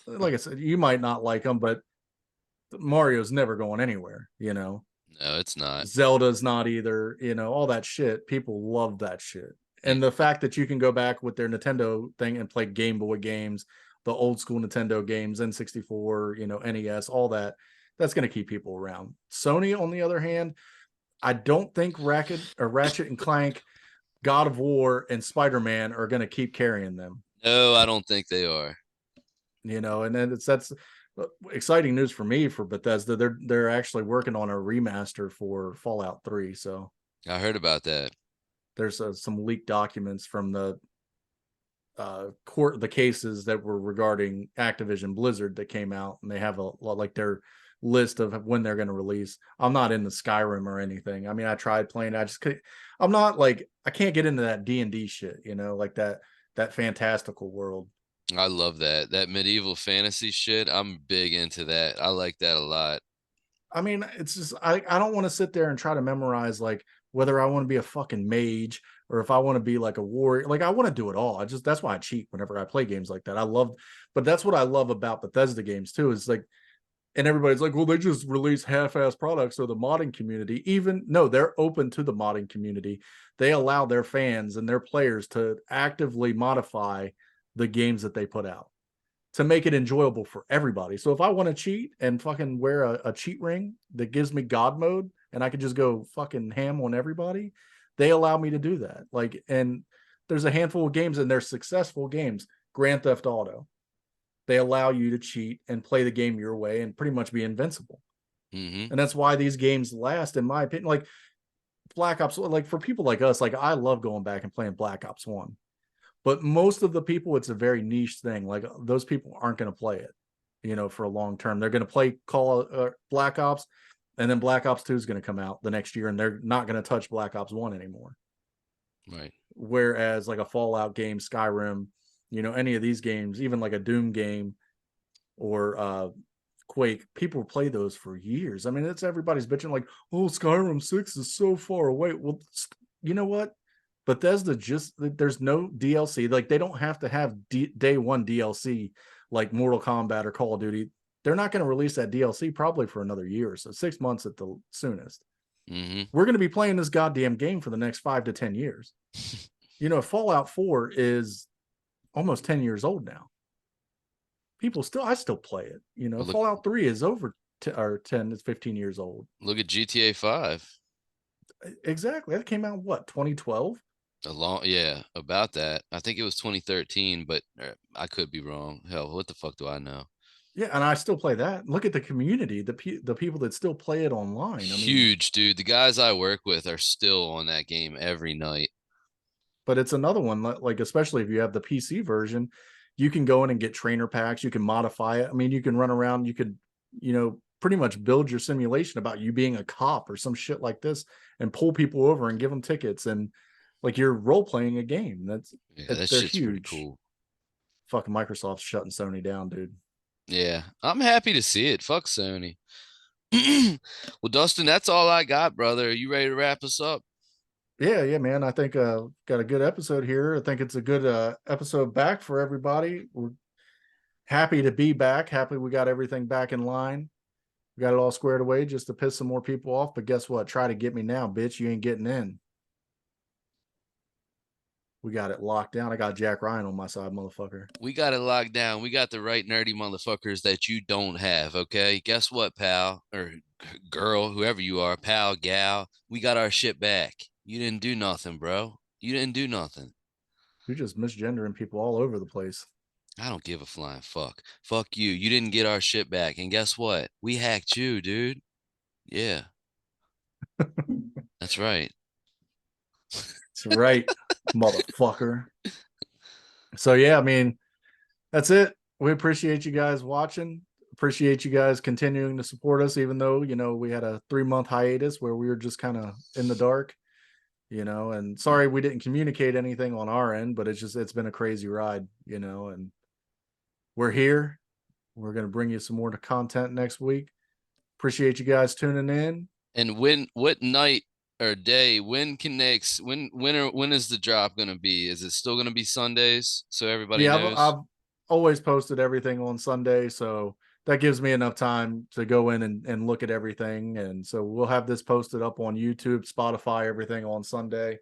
S2: like I said, you might not like them, but Mario's never going anywhere.
S1: No, it's not.
S2: Zelda's not either, all that shit. People love that shit.
S1: Y-
S2: And the fact that you can go back with their Nintendo thing and play Game Boy games, the old school Nintendo games, N64, NES, all that, that's going to keep people around. Sony, on the other hand, I don't think Ratchet and Clank, God of War, and Spider-Man are going to keep carrying them.
S1: No, I don't think they are.
S2: And then that's exciting news for me for Bethesda. They're actually working on a remaster for Fallout 3. So
S1: I heard about that.
S2: there's some leaked documents from the the cases that were regarding Activision Blizzard that came out, and they have like their list of when they're going to release. I'm not into Skyrim or anything. I mean, I tried playing. I just could. I'm not like I can't get into that D&D shit. Like that fantastical world.
S1: I love that medieval fantasy shit. I'm big into that. I like that a lot.
S2: I mean, it's just I don't want to sit there and try to memorize like whether I want to be a fucking mage or if I want to be like a warrior. Like I want to do it all. That's why I cheat whenever I play games like that. But that's what I love about Bethesda games too. Is like, and everybody's like, well, they just release half-ass products so the modding community. Even no, they're open to the modding community. They allow their fans and their players to actively modify the games that they put out to make it enjoyable for everybody. So if I want to cheat and fucking wear a cheat ring that gives me God mode and I could just go fucking ham on everybody, they allow me to do that. Like, and there's a handful of games and they're successful games. Grand Theft Auto, they allow you to cheat and play the game your way and pretty much be invincible.
S1: Hmm.
S2: And that's why these games last, in my opinion. Like Black Ops, like for people like us, like I love going back and playing Black Ops 1. But most of the people, it's a very niche thing. Like those people aren't going to play it, for a long term. They're going to play Black Ops, and then Black Ops 2 is going to come out the next year, and they're not going to touch Black Ops 1 anymore.
S1: Right.
S2: Whereas like a Fallout game, Skyrim, any of these games, even like a Doom game or Quake, people play those for years. I mean, it's everybody's bitching like, oh, Skyrim 6 is so far away. Well, you know what? Bethesda there's no DLC. Like they don't have to have day one DLC like Mortal Kombat or Call of Duty. They're not going to release that DLC probably for another year, so 6 months at the soonest.
S1: Hmm.
S2: We're going to be playing this goddamn game for the next 5 to 10 years. Fallout 4 is almost 10 years old now. I still play it.
S1: Well,
S2: Fallout 3 is over or 10 is 15 years old.
S1: look at GTA 5.
S2: Exactly. That came out what, 2012?
S1: Yeah, about that. I think it was 2013, but I could be wrong. Hell, what the fuck do I know?
S2: Yeah, and I still play that. Look at the community, the people that still play it online. I mean,
S1: Huge, dude. The guys I work with are still on that game every night.
S2: but it's another one. Like especially if you have the PC version, you can go in and get trainer packs. You can modify it. I mean, you can run around. You could, pretty much build your simulation about you being a cop or some shit like this, and pull people over and give them tickets, and like you're role playing a game.
S1: Yeah, that
S2: They're
S1: shit's pretty
S2: huge.
S1: cool.
S2: Fucking Microsoft's shutting Sony down, dude.
S1: Yeah, I'm happy to see it. Fuck Sony. Well, Dustin, that's all I got, brother. Are you ready to wrap us up?
S2: Yeah, man. I think got a good episode here. I think it's a good episode back for everybody. We're happy to be back. Happy we got everything back in line. We got it all squared away just to piss some more people off. But guess what? Try to get me now, bitch. You ain't getting in. We got it locked down. I got Jack Ryan on my side, motherfucker.
S1: We got it locked down. We got the right nerdy motherfuckers that you don't have. Okay. Guess what, pal or girl, whoever you are, pal, gal, we got our shit back. You didn't do nothing, bro. You didn't do nothing.
S2: You're just misgendering people all over the place.
S1: I don't give a flying fuck. Fuck you. You didn't get our shit back. And guess what? We hacked you, dude. Yeah, that's right.
S2: That's right, motherfucker. So yeah, I mean, that's it. We appreciate you guys watching. Appreciate you guys continuing to support us, even though, we had a 3-month hiatus where we were just kind of in the dark, and sorry we didn't communicate anything on our end, but it's been a crazy ride, and we're here. We're going to bring you some more content next week. Appreciate you guys tuning in.
S1: And what night or day, when is the drop gonna be? Is it still gonna be Sundays so everybody
S2: Yeah,
S1: knows?
S2: I've always posted everything on Sunday, so that gives me enough time to go in and look at everything. And so we'll have this posted up on YouTube, Spotify, everything on Sunday.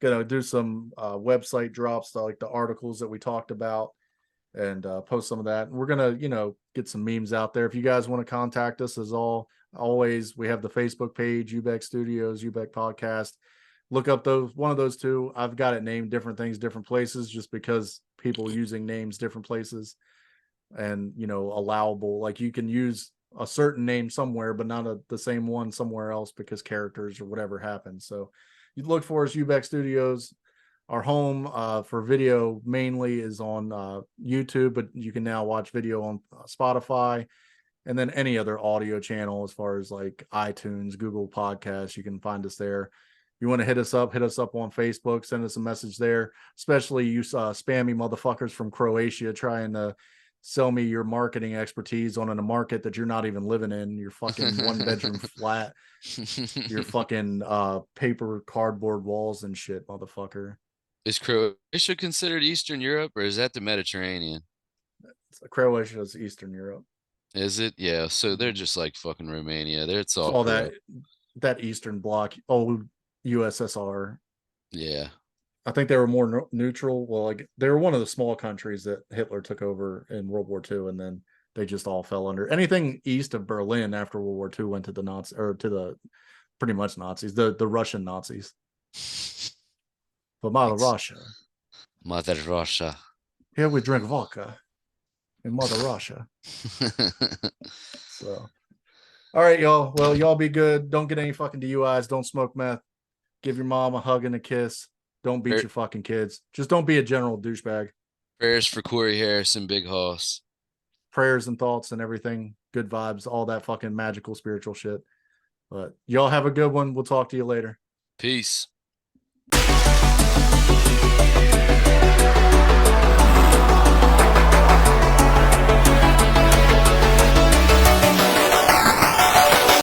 S2: Gonna do some website drops, like the articles that we talked about, and post some of that. And we're gonna, get some memes out there. If you guys want to contact us, as always, we have the Facebook page, UBEC Studios, UBEC Podcast. Look up one of those two. I've got it named different things, different places, just because people using names different places, and allowable. Like you can use a certain name somewhere, but not the same one somewhere else because characters or whatever happens. So you look for us, UBEC Studios. Our home for video mainly is on YouTube, but you can now watch video on Spotify, and then any other audio channel as far as like iTunes, Google Podcasts. You can find us there. You want to hit us up on Facebook, send us a message there, especially you spammy motherfuckers from Croatia trying to sell me your marketing expertise on a market that you're not even living in, your fucking 1-bedroom flat, your fucking paper cardboard walls and shit, motherfucker.
S1: Is Croatia considered Eastern Europe or is that the Mediterranean?
S2: Croatia is Eastern Europe.
S1: Is it? Yeah. So they're just like fucking Romania. It's
S2: It's
S1: all
S2: all that
S1: corrupt.
S2: Eastern Bloc, old USSR.
S1: Yeah.
S2: I think they were more neutral. Well, like they were one of the small countries that Hitler took over in World War II, and then they just all fell under. Anything east of Berlin after World War II went to the Nazis, or to the pretty much Nazis, the Russian Nazis. But Mother
S1: Thanks.
S2: Russia,
S1: Mother Russia.
S2: here we drink vodka in Mother Russia. So, all right, y'all. Well, y'all be good. Don't get any fucking DUIs. Don't smoke meth. Give your mom a hug and a kiss. Don't beat your fucking kids. Just don't be a general douchebag.
S1: Prayers for Corey Harris and Big Hoss.
S2: Prayers and thoughts and everything. Good vibes. All that fucking magical spiritual shit. But y'all have a good one. We'll talk to you later.
S1: Peace.